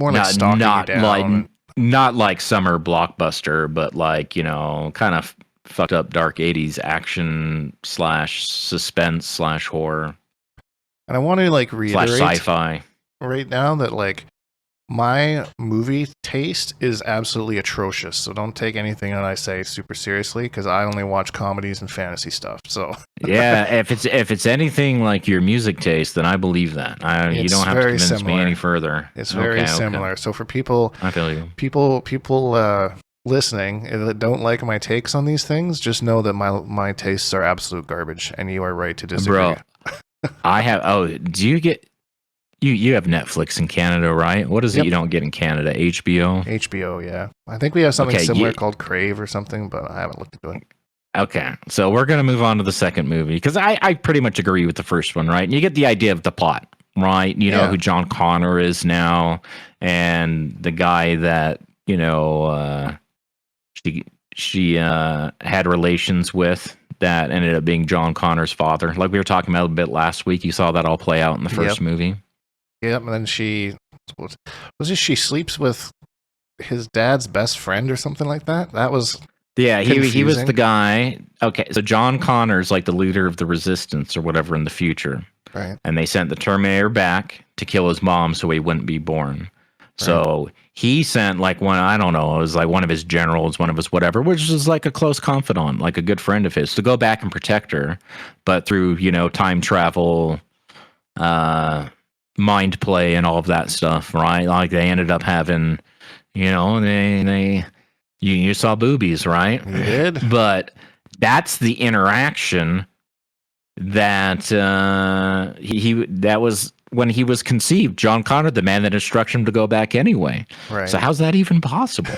like stalking you down. Not like summer blockbuster, but like kind of fucked up dark 80s action / suspense / horror. And I want to like reiterate sci-fi right now that like my movie taste is absolutely atrocious, so don't take anything that I say super seriously, because I only watch comedies and fantasy stuff. So yeah, if it's anything like your music taste, then I believe that. You don't have to convince me any further. It's very similar. Okay. So for people, I feel you. People listening that don't like my takes on these things, just know that my tastes are absolute garbage, and you are right to disagree. Bro, I have. Oh, do you get? You have Netflix in Canada, right? What is it you don't get in Canada? HBO? HBO, yeah. I think we have something similar called Crave or something, but I haven't looked into it. Okay, so we're going to move on to the second movie, because I pretty much agree with the first one, right? And you get the idea of the plot, right? You know who John Connor is now, and the guy that, she had relations with that ended up being John Connor's father. Like we were talking about a bit last week, you saw that all play out in the first movie. Yep, and then she sleeps with his dad's best friend or something like that. That was Yeah, he was confusing. the guy. Okay, so John Connor's like the leader of the resistance or whatever in the future. Right. And they sent the Terminator back to kill his mom so he wouldn't be born. So he sent like one, I don't know, it was like one of his generals, one of his whatever, which is like a close confidant, like a good friend of his, to go back and protect her. But through, time travel, mind play and all of that stuff, right? Like they ended up having, you saw boobies, right? You did. But that's the interaction that that was when he was conceived. John Connor, the man that instructed him to go back anyway. Right. So how's that even possible?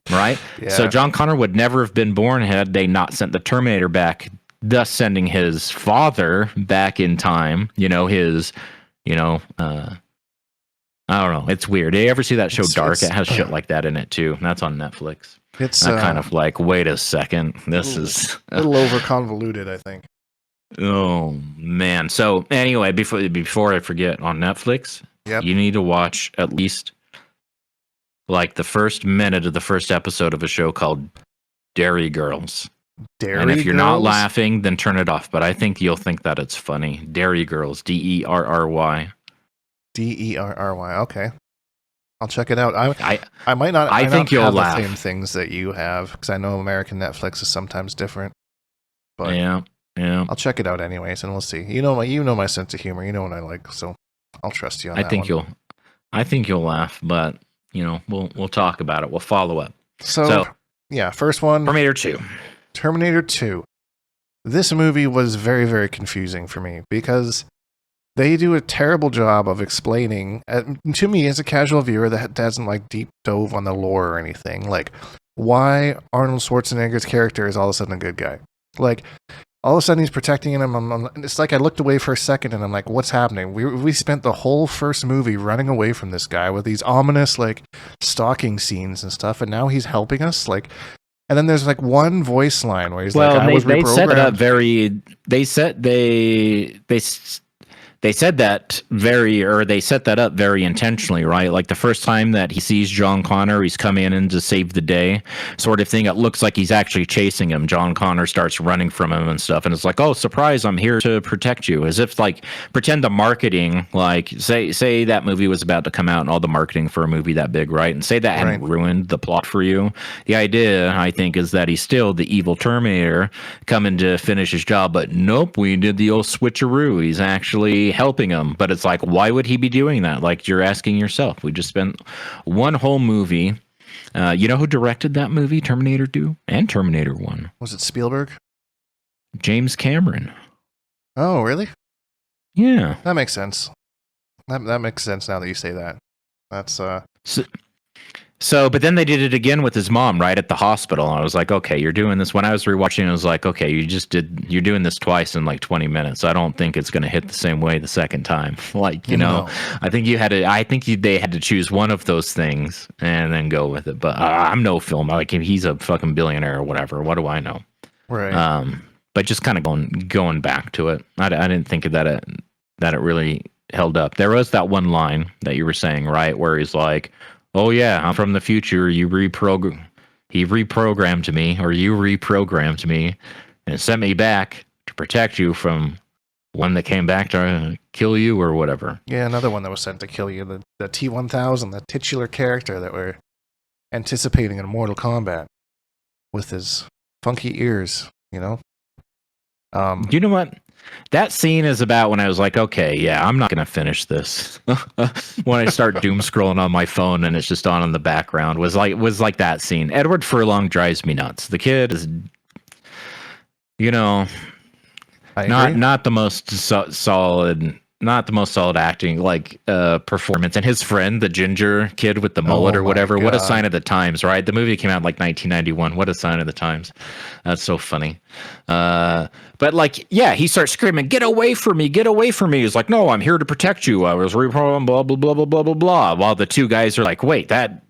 Right? Yeah. So John Connor would never have been born had they not sent the Terminator back, thus sending his father back in time. I don't know. It's weird. Did you ever see that show Dark? It has shit like that in it too. That's on Netflix. It's kind of like, wait a second. This is a little over convoluted, I think. Oh man. So anyway, before I forget, on Netflix, you need to watch at least like the first minute of the first episode of a show called Dairy Girls. And if you're not laughing, then turn it off. But I think you'll think that it's funny. Dairy Girls, Derry. Derry. Okay, I'll check it out. I might not. I think you'll laugh. The same things that you have, because I know American Netflix is sometimes different. But yeah. I'll check it out anyways, and we'll see. You know my sense of humor. You know what I like, so I'll trust you on that. I think you'll laugh, but we'll talk about it. We'll follow up. So yeah, first one. Terminator 2. This movie was very, very confusing for me because they do a terrible job of explaining, to me as a casual viewer that doesn't like deep dove on the lore or anything, like why Arnold Schwarzenegger's character is all of a sudden a good guy. Like all of a sudden he's protecting him. It's like I looked away for a second and I'm like, what's happening? We spent the whole first movie running away from this guy with these ominous like stalking scenes and stuff, and now he's helping us. Like, and then there's like one voice line where he's like, I was reprogrammed. They set it up very. They set that up very intentionally, right? Like the first time that he sees John Connor, he's coming in to save the day, sort of thing. It looks like he's actually chasing him. John Connor starts running from him and stuff, and it's like, oh, surprise, I'm here to protect you. As if like pretend the marketing, like say that movie was about to come out and all the marketing for a movie that big, right? And say that hadn't ruined the plot for you. The idea, I think, is that he's still the evil Terminator coming to finish his job, but nope, we did the old switcheroo. He's actually helping him. But it's like, why would he be doing that? Like, you're asking yourself. We just spent one whole movie. You know who directed that movie, Terminator 2 and Terminator 1? Was it Spielberg? James Cameron. Oh, really? Yeah. That makes sense. That makes sense now that you say that. That's So, but then they did it again with his mom, right at the hospital. I was like, okay, you're doing this. When I was rewatching, I was like, okay, you're doing this twice in like 20 minutes. I don't think it's going to hit the same way the second time. Like, I think they had to choose one of those things and then go with it. But I'm no film. Like, he's a fucking billionaire or whatever. What do I know? Right. But just kind of going back to it, I didn't think that it really held up. There was that one line that you were saying, right, where he's like, oh yeah, I'm from the future. He reprogrammed me and sent me back to protect you from one that came back to kill you or whatever. Yeah, another one that was sent to kill you. The T-1000, the titular character that we're anticipating in Mortal Kombat with his funky ears, You know what? That scene is about when I was like, okay, yeah, I'm not going to finish this. When I start doom scrolling on my phone and it's just on in the background was like that scene. Edward Furlong drives me nuts. The kid is, not the most solid. Not the most solid acting, performance. And his friend, the ginger kid with the mullet or whatever, what a sign of the times, right? The movie came out like 1991. What a sign of the times. That's so funny. But he starts screaming, get away from me, get away from me. He's like, no, I'm here to protect you. I was reprogrammed, blah, blah, blah, blah, blah, blah, blah. While the two guys are like, wait, that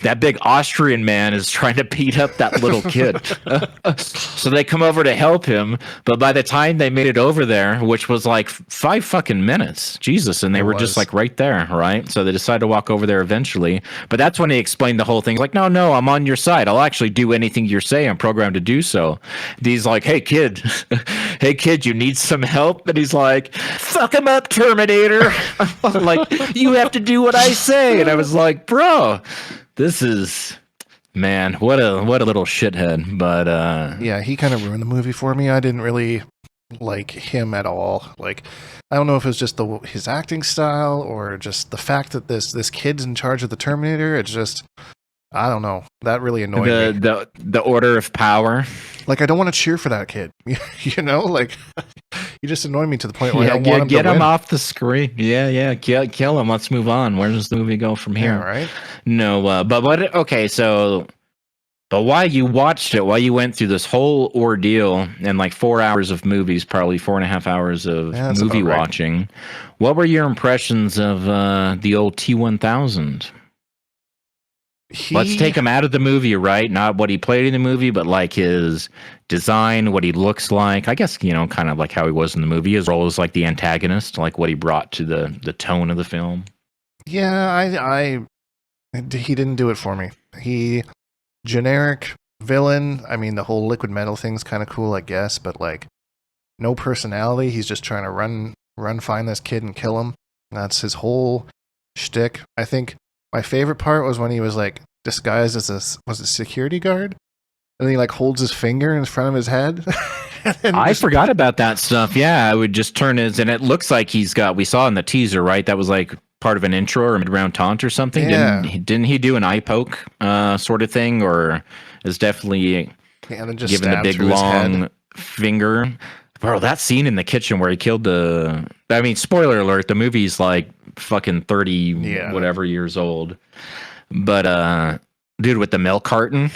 that big Austrian man is trying to beat up that little kid. So they come over to help him, but by the time they made it over there, which was like 5 fucking minutes, Jesus, and they were just like right there, right? So they decided to walk over there eventually. But that's when he explained the whole thing. Like, no, I'm on your side. I'll actually do anything you say. I'm programmed to do so. And he's like, hey kid, you need some help? And he's like, fuck him up, Terminator. Like, you have to do what I say. And I was like, bro, this is, man, what a little shithead. But yeah, he kind of ruined the movie for me. I didn't really like him at all. Like, I don't know if it was just his acting style or just the fact that this kid's in charge of the Terminator. It's just, I don't know. That really annoyed me. The order of power. Like, I don't want to cheer for that kid. You know, like, you just annoy me to the point where I don't want him to get him win. off the screen. Yeah, kill him. Let's move on. Where does the movie go from here? Yeah, right? No, but what? Okay, so, but while you watched it, while you went through this whole ordeal and like 4 hours of movies, probably 4.5 hours of movie watching, what were your impressions of the old T-1000? Let's take him out of the movie, right? Not what he played in the movie, but like his design, what he looks like. I guess, you know, kind of like how he was in the movie. His role as like the antagonist, like what he brought to the tone of the film. Yeah, he didn't do it for me. Generic villain. I mean, the whole liquid metal thing's kind of cool, I guess, but like no personality. He's just trying to run, find this kid and kill him. That's his whole shtick. I think my favorite part was when he was like disguised as a security guard, and then he like holds his finger in front of his head. I forgot about that stuff. Yeah, I would just turn his, and it looks like we saw in the teaser, right? That was like part of an intro or mid-round taunt or something. Yeah. Didn't he do an eye poke sort of thing, or is definitely and just given the big long finger? Bro, that scene in the kitchen where he killed I mean, spoiler alert, the movie's like fucking 30 whatever years old. But dude with the milk carton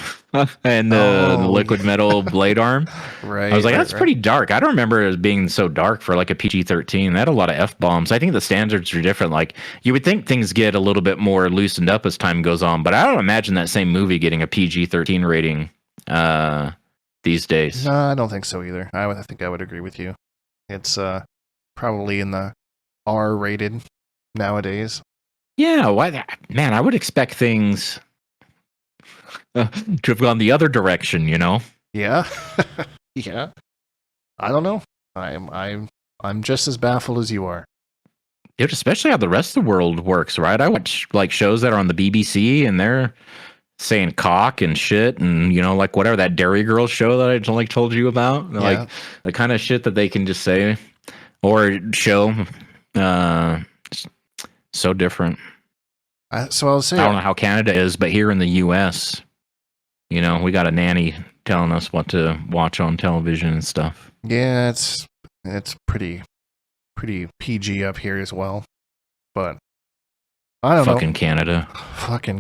and the liquid metal blade arm. Right. I was like, that's pretty dark. I don't remember it being so dark for like a PG-13. That had a lot of F-bombs. I think the standards are different. Like, you would think things get a little bit more loosened up as time goes on, but I don't imagine that same movie getting a PG-13 rating these days. No, I don't think so either. I think I would agree with you. It's probably in the R-rated nowadays. Yeah, man, I would expect things to have gone the other direction, you know? Yeah. Yeah. I don't know. I'm just as baffled as you are. Dude, especially how the rest of the world works, right? I watch like shows that are on the BBC and they're saying cock and shit and, you know, like whatever, that Dairy Girl show that I like told you about. Yeah. Like the kind of shit that they can just say or show. So different. So I'll say, I don't know how Canada is, but here in the US, you know, we got a nanny telling us what to watch on television and stuff. Yeah, it's pretty PG up here as well. But I don't know. Fucking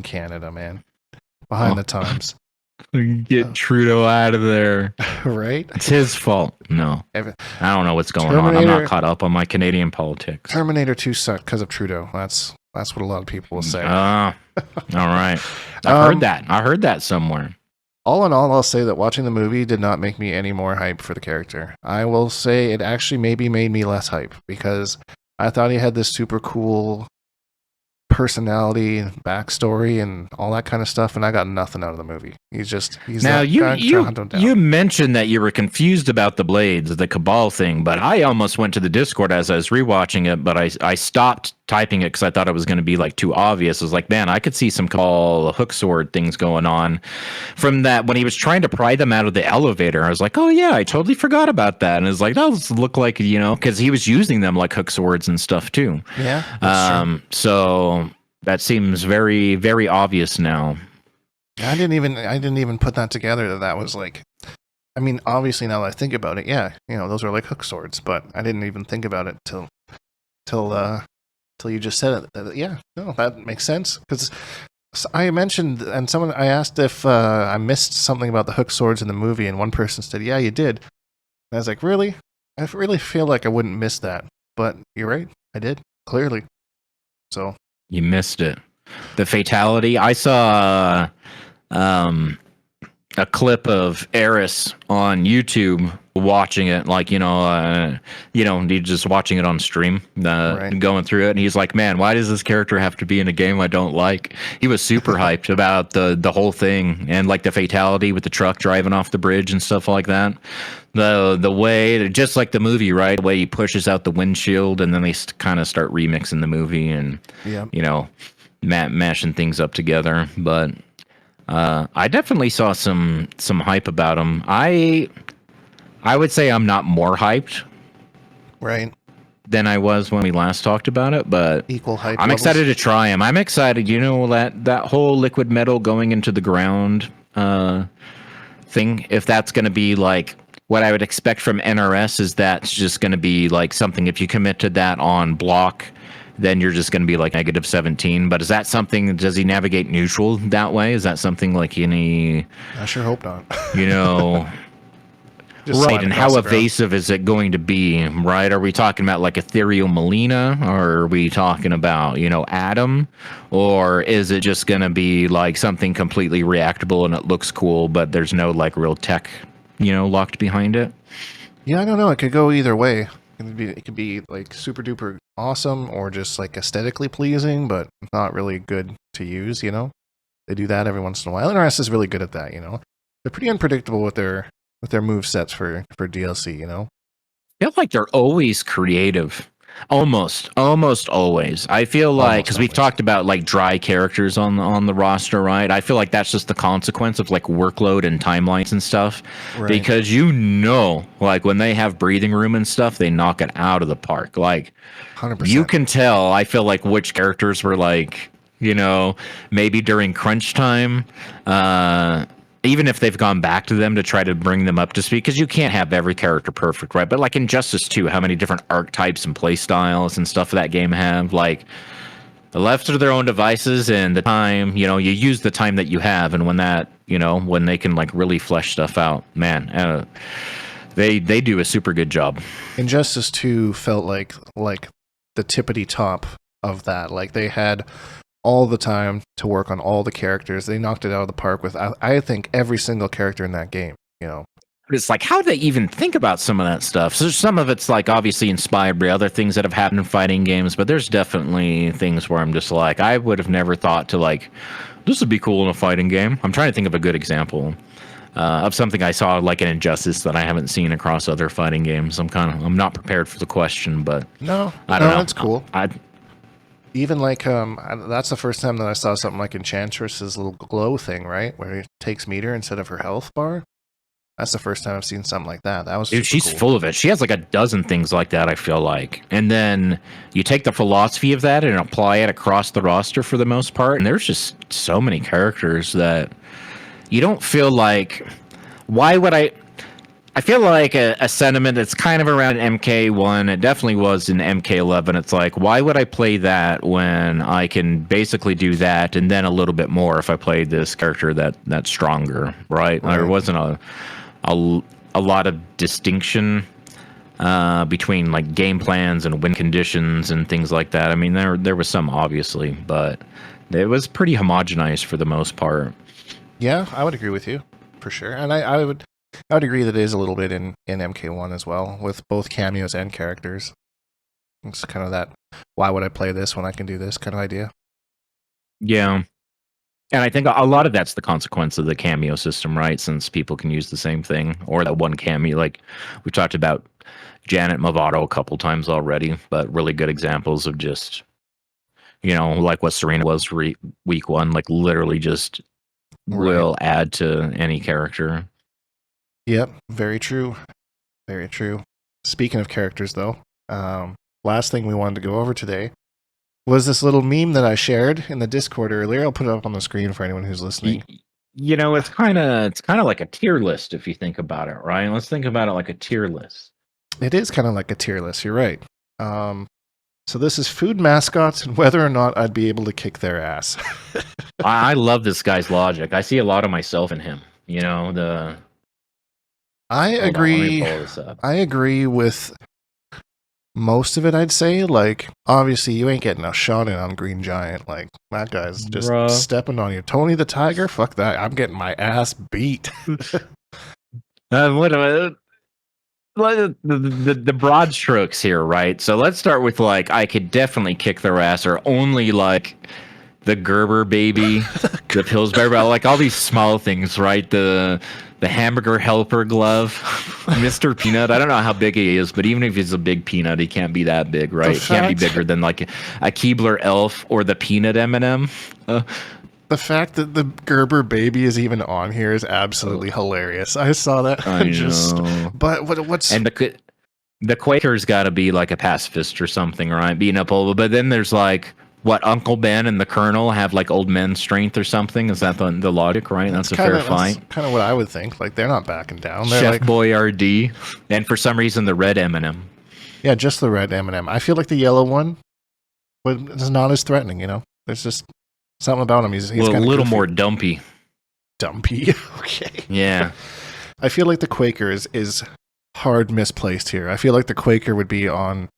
Canada, man. Behind the times. Get Trudeau out of there. Right? It's his fault. No. I don't know what's going on. I'm not caught up on my Canadian politics. Terminator 2 sucked because of Trudeau. That's what a lot of people will say. All right. I heard that somewhere. All in all, I'll say that watching the movie did not make me any more hype for the character. I will say it actually maybe made me less hype because I thought he had this super cool personality and backstory and all that kind of stuff, and I got nothing out of the movie. He's now you mentioned that you were confused about the blades, the Cabal thing, but I almost went to the Discord as I was rewatching it, but I stopped typing it because I thought it was going to be like too obvious. I was like, man, I could see some Cabal hook sword things going on from that when he was trying to pry them out of the elevator. I was like, oh yeah, I totally forgot about that, and it's like, that does look like, you know, because he was using them like hook swords and stuff too. Yeah, that's true. So that seems very, very obvious now. I didn't even put that together. That was like, I mean, obviously now that I think about it, yeah, you know, those are like hook swords, but I didn't even think about it till you just said it. Yeah, no, that makes sense because I mentioned and I asked if I missed something about the hook swords in the movie, and one person said, "Yeah, you did." And I was like, "Really? I really feel like I wouldn't miss that." But you're right, I did clearly. So. You missed it. the fatality. I saw a clip of Eris on YouTube watching it, like he's just watching it on stream, going through it, and he's like, "Man, why does this character have to be in a game I don't like?" He was super hyped about the whole thing and like the fatality with the truck driving off the bridge and stuff like that. The way, just like the movie, right? The way he pushes out the windshield, and then they kind of start remixing the movie and mashing things up together, but. I definitely saw some hype about him. I would say I'm not more hyped, than I was when we last talked about it, but equal hype. I'm excited to try him. I'm excited. That whole liquid metal going into the ground thing. If that's going to be like what I would expect from NRS, is that's just going to be like something. If you commit to that on block, then you're just going to be like -17. But is that something? Does he navigate neutral that way? Is that something like any? I sure hope not. Right. And how evasive is it going to be? Right? Are we talking about like Ethereal Melina, or are we talking about Adam, or is it just going to be like something completely reactable and it looks cool, but there's no like real tech, locked behind it? Yeah, I don't know. It could go either way. It could be like super duper awesome, or just like aesthetically pleasing, but not really good to use. They do that every once in a while. NRS is really good at that. They're pretty unpredictable with their move sets for DLC. I feel like they're always creative. Almost always. I feel like, because we've talked about like dry characters on the roster, right? I feel like that's just the consequence of like workload and timelines and stuff. Right. Because like when they have breathing room and stuff, they knock it out of the park. Like 100%. You can tell, I feel like, which characters were like, maybe during crunch time, even if they've gone back to them to try to bring them up to speed, because you can't have every character perfect, right? But like Injustice 2, how many different archetypes and play styles and stuff that game have? Like, left to their own devices, and the time, you use the time that you have, and when that, when they can like really flesh stuff out, man, they do a super good job. Injustice 2 felt like the tippity top of that. Like, they had all the time to work on all the characters. They knocked it out of the park with, I think, every single character in that game. It's like, how do they even think about some of that stuff? So some of it's like obviously inspired by other things that have happened in fighting games, but there's definitely things where I'm just like, I would have never thought to like, this would be cool in a fighting game. I'm trying to think of a good example of something I saw like in Injustice that I haven't seen across other fighting games. I'm not prepared for the question, but I don't know. That's cool. Even like, that's the first time that I saw something like Enchantress's little glow thing, right? Where it takes meter instead of her health bar. That's the first time I've seen something like that. That was Dude, she's cool. Full of it. She has like a dozen things like that, I feel like. And then you take the philosophy of that and apply it across the roster for the most part. And there's just so many characters that you don't feel like, why would I feel like a sentiment that's kind of around MK1. It definitely was in MK11. It's like, why would I play that when I can basically do that and then a little bit more if I played this character that's stronger, right? There wasn't a lot of distinction between like game plans and win conditions and things like that. I mean, there was some obviously, but it was pretty homogenized for the most part. Yeah, I would agree with you for sure, and I would agree that it is a little bit in MK1 as well, with both cameos and characters. It's kind of that, why would I play this when I can do this kind of idea. Yeah. And I think a lot of that's the consequence of the cameo system, right? Since people can use the same thing, or that one cameo. Like, we've talked about Janet Movado a couple times already, but really good examples of just, like what Serena was for week one, like literally just will add to any character. Yep, very true. Very true. Speaking of characters, though, last thing we wanted to go over today was this little meme that I shared in the Discord earlier. I'll put it up on the screen for anyone who's listening. It's kind of like a tier list if you think about it, right? Let's think about it like a tier list. It is kind of like a tier list. You're right. So this is food mascots and whether or not I'd be able to kick their ass. I love this guy's logic. I see a lot of myself in him. I agree. I agree with Most of it, I'd say. Like, obviously, you ain't getting a shot in on Green Giant. Like, that guy's just Bruh. stepping on you. Tony the Tiger? Fuck that. I'm getting my ass beat. The broad strokes here, right? So let's start with like I could definitely kick their ass, or only like the Gerber baby, the Pillsbury, like all these small things, right? The hamburger helper glove, Mr. Peanut. I don't know how big he is, but even if he's a big peanut, he can't be that big, right? He can't be bigger than like a Keebler elf or the peanut M&M. The fact that the Gerber baby is even on here is absolutely hilarious. I saw that. I know. But what's and the Quaker's got to be like a pacifist or something, right? Beating up old, but then there's like what Uncle Ben and the Colonel have like old men strength or something. Is that the logic, right? That's a fair fight. That's kind of what I would think. Like they're not backing down. They're Chef like, Boyardee, and for some reason the red M&M. Yeah, just the red M&M. I feel like the yellow one, but it's not as threatening. You know, there's just something about him. He's a little more dumpy. Dumpy. Okay. Yeah. I feel like the Quaker is hard misplaced here. I feel like the Quaker would be on.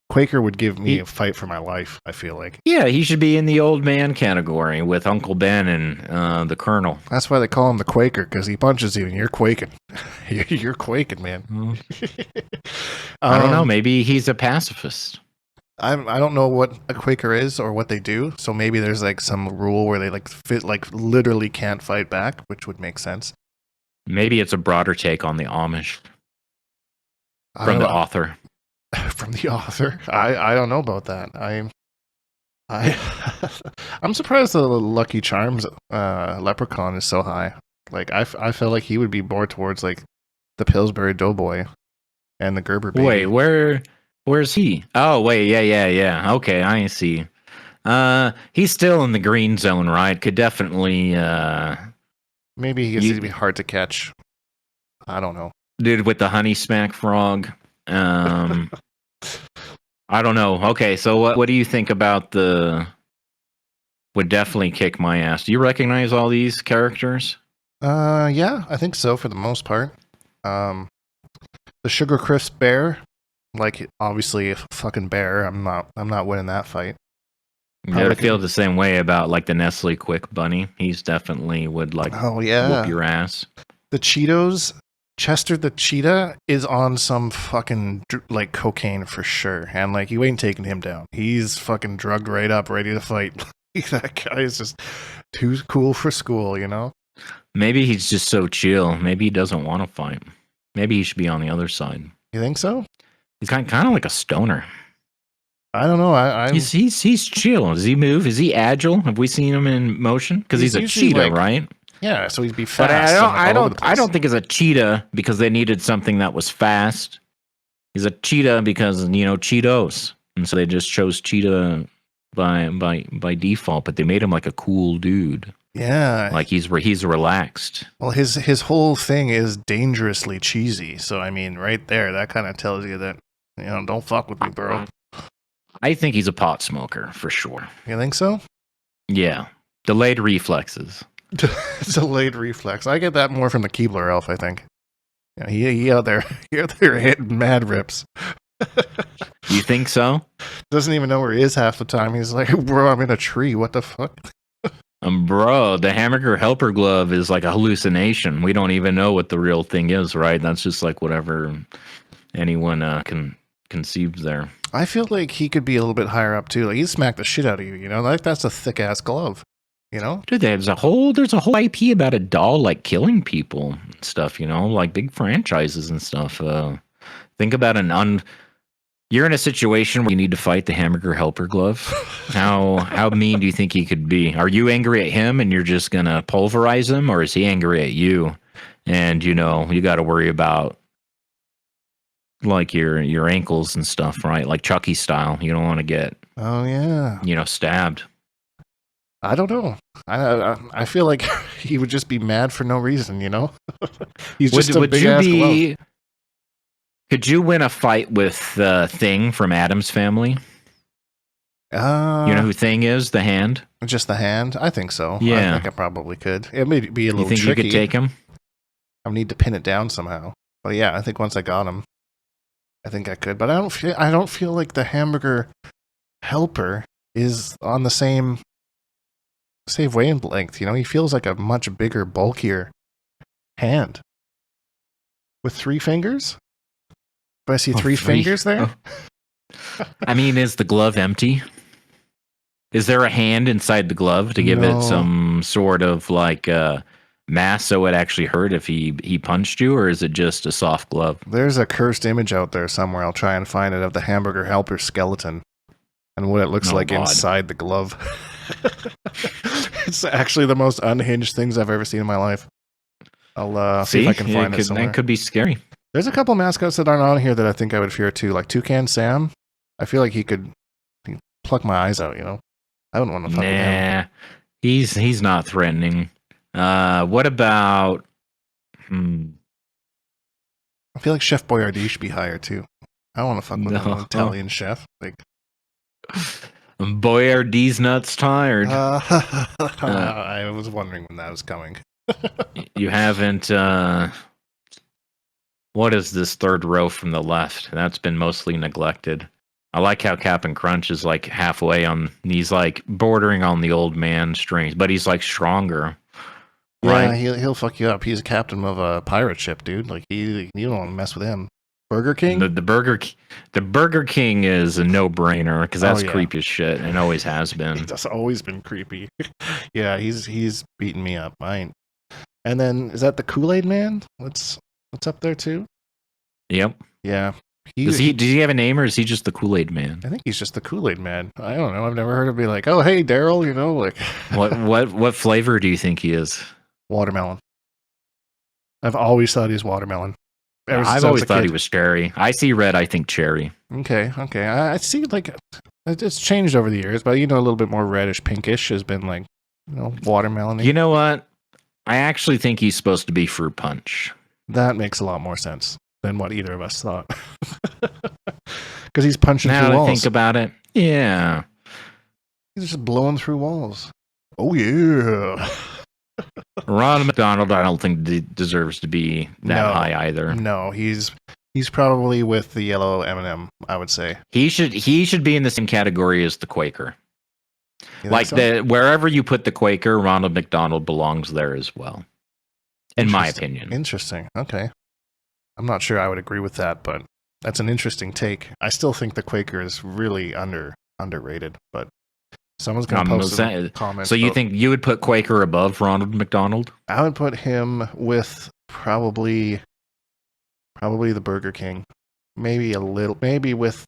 Quaker would give me a fight for my life, I feel like. Yeah, he should be in the old man category with Uncle Ben and the Colonel. That's why they call him the Quaker, because he punches you and you're quaking. You're quaking, man. I don't know. Maybe he's a pacifist. I don't know what a Quaker is or what they do, so maybe there's like some rule where they like literally can't fight back, which would make sense. Maybe it's a broader take on the Amish from the author. From the author, I don't know about that. I'm surprised the Lucky Charms leprechaun is so high. Like I feel like he would be more towards like the Pillsbury Doughboy and the Gerber baby. Wait, where's he? Oh wait, yeah. Okay, I see. He's still in the green zone, right? Could definitely maybe he gets to be hard to catch. I don't know. Dude with the honey smack frog. I don't know. Okay, so what do you think about the? Would definitely kick my ass. Do you recognize all these characters? Yeah, I think so for the most part. The Sugar Crisp Bear, like obviously a fucking bear. I'm not winning that fight. Yeah, I feel the same way about like the Nestle Quick Bunny. He's definitely would like whoop your ass. The Cheetos. Chester the Cheetah is on some fucking like cocaine for sure, and like you ain't taking him down. He's fucking drugged right up, ready to fight. That guy is just too cool for school, you know? Maybe he's just so chill. Maybe he doesn't want to fight. Maybe he should be on the other side. You think so? He's kind of like a stoner. I don't know. He's chill. Does he move? Is he agile? Have we seen him in motion? Because he's a cheetah, like, right? Yeah, so he'd be fast. But I don't think it's a cheetah because they needed something that was fast. He's a cheetah because Cheetos, and so they just chose cheetah by default. But they made him like a cool dude. Yeah, like he's relaxed. Well, his whole thing is dangerously cheesy. So I mean, right there, that kind of tells you that don't fuck with me, bro. I think he's a pot smoker for sure. You think so? Yeah, delayed reflexes. Delayed reflex. I get that more from the Keebler elf, I think. Yeah, he out there hitting mad rips. You think so? Doesn't even know where he is half the time. He's like, bro, I'm in a tree. What the fuck? Bro, the hamburger helper glove is like a hallucination. We don't even know what the real thing is, right? That's just like whatever anyone can conceive there. I feel like he could be a little bit higher up too. Like he'd smack the shit out of you, like that's a thick ass glove. Dude, there's a whole IP about a doll like killing people and stuff, like big franchises and stuff. Think about you're in a situation where you need to fight the hamburger helper glove. How mean do you think he could be? Are you angry at him and you're just gonna pulverize him, or is he angry at you? And you got to worry about like your ankles and stuff, right? Like Chucky style. You don't want to get stabbed. I don't know. I feel like he would just be mad for no reason, He's just a big ass glove. Could you win a fight with Thing from Addams Family? You know who Thing is? The hand? Just the hand? I think so. Yeah. I think I probably could. It may be a little tricky. You think you could take him? I would need to pin it down somehow. But yeah, I think once I got him. I think I could, but I don't feel like the hamburger helper is on the same wavelength. You know, he feels like a much bigger, bulkier hand with 3 fingers. Do I see 3 fingers there? Oh. I mean, is the glove empty? Is there a hand inside the glove to give it some sort of like mass so it actually hurt if he punched you, or is it just a soft glove? There's a cursed image out there somewhere. I'll try and find it of the hamburger helper skeleton and what it looks like inside the glove. It's actually the most unhinged things I've ever seen in my life. I'll see if I can find it somewhere. That could be scary. There's a couple mascots that aren't on here that I think I would fear too, like Toucan Sam. I feel like he could pluck my eyes out, you know? I wouldn't want to fuck with him. He's not threatening. What about... I feel like Chef Boyardee should be higher too. I don't want to fuck with an Italian chef. Like Boyardee's nuts tired. I was wondering when that was coming. You haven't... what is this third row from the left? That's been mostly neglected. I like how Cap'n Crunch is like halfway on. He's like bordering on the old man strength, but he's like stronger. Right? Yeah, he'll fuck you up. He's a captain of a pirate ship, dude. Like you don't want to mess with him. Burger King. The Burger King is a no-brainer because that's creepy as shit and always has been. It's always been creepy. Yeah, he's beating me up. And then is that the Kool-Aid Man? What's up there too? Yep. Yeah. Does he have a name, or is he just the Kool-Aid Man? I think he's just the Kool-Aid Man. I don't know. I've never heard him be like, "Oh, hey, Daryl," you know, like. What flavor do you think he is? Watermelon. I've always thought he's watermelon. I've always thought he was cherry. I see red. I think cherry. Okay. I see. Like, it's changed over the years, but you know, a little bit more reddish, pinkish has been like, you know, watermelon. You know what? I actually think he's supposed to be fruit punch. That makes a lot more sense than what either of us thought. Because he's punching through walls. Now that I think about it, yeah. He's just blowing through walls. Oh, yeah. Ronald McDonald, I don't think deserves to be that high either. No, he's probably with the yellow M&M, I would say. He should be in the same category as the Quaker. Like so? Wherever you put the Quaker, Ronald McDonald belongs there as well. In my opinion. Interesting. Okay. I'm not sure I would agree with that, but that's an interesting take. I still think the Quaker is really underrated, but someone's going to post a comment. So you think you would put Quaker above Ronald McDonald? I would put him with probably the Burger King. Maybe with...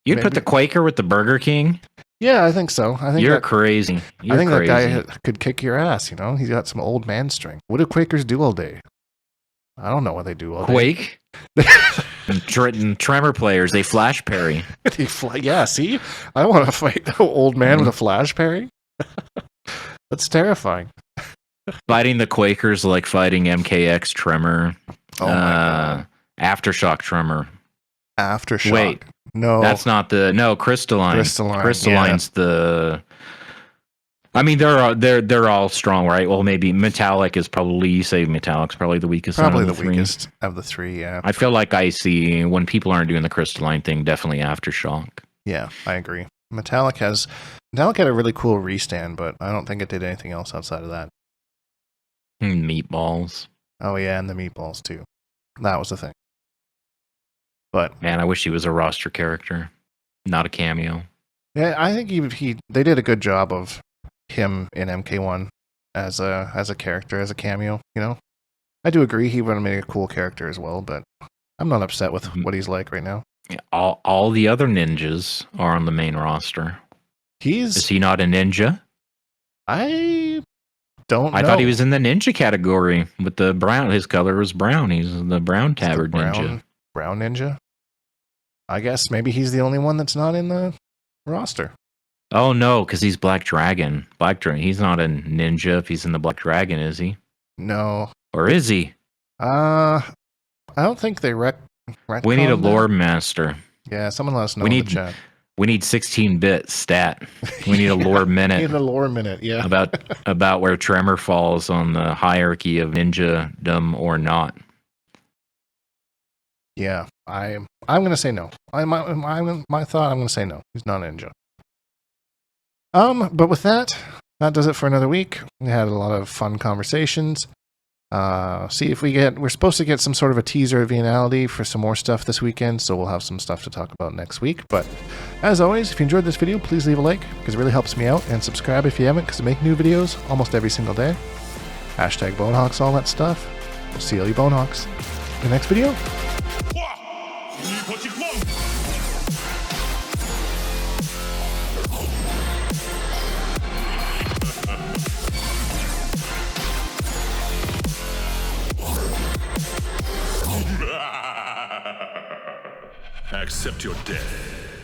You'd put the Quaker with the Burger King? Yeah, I think so. I think you're crazy. I think that guy could kick your ass, you know? He's got some old man strength. What do Quakers do all day? I don't know what they do all day. Quake? and Tremor players, they flash parry. Yeah, see? I want to fight an old man with a flash parry. That's terrifying. Fighting the Quakers like fighting MKX Tremor. Oh my God. Aftershock Tremor. Aftershock. Wait. No. That's not Crystalline. Crystalline's the... I mean, they're all strong, right? Well, maybe Metallic is probably, you say Metallic's probably the weakest. Probably the weakest of the three, yeah. I feel like I see, when people aren't doing the Crystalline thing, definitely Aftershock. Yeah, I agree. Metallic had a really cool restand, but I don't think it did anything else outside of that. Meatballs. Oh yeah, and the meatballs too. That was the thing. But man, I wish he was a roster character, not a cameo. Yeah, I think they did a good job of him in MK1 as a character, as a cameo, you know. I do agree he would have made a cool character as well, but I'm not upset with what he's like right now. Yeah, all the other ninjas are on the main roster. Is he not a ninja? I don't know. I thought he was in the ninja category with the brown. His color was brown. He's the brown tabard ninja. Brown ninja? I guess maybe he's the only one that's not in the roster. Oh no, because he's Black Dragon. Black Dragon. He's not a ninja if he's in the Black Dragon, is he? No. Or is he? I don't think they We need a lore master. Yeah, someone let us know in the chat. We need 16-bit stat. We need a lore minute. We need a lore minute, yeah. about where Tremor falls on the hierarchy of ninja-dom or not. Yeah, I'm gonna say no. My thought, I'm gonna say no. He's not a ninja. But with that does it for another week. We had a lot of fun conversations. See if we're supposed to get some sort of a teaser of Viennality for some more stuff this weekend, so we'll have some stuff to talk about next week. But as always, if you enjoyed this video, please leave a like, because it really helps me out, and subscribe if you haven't, because I make new videos almost every single day. Hashtag Bonehawks, all that stuff. We'll see all you Bonehawks in the next video. Accept your death.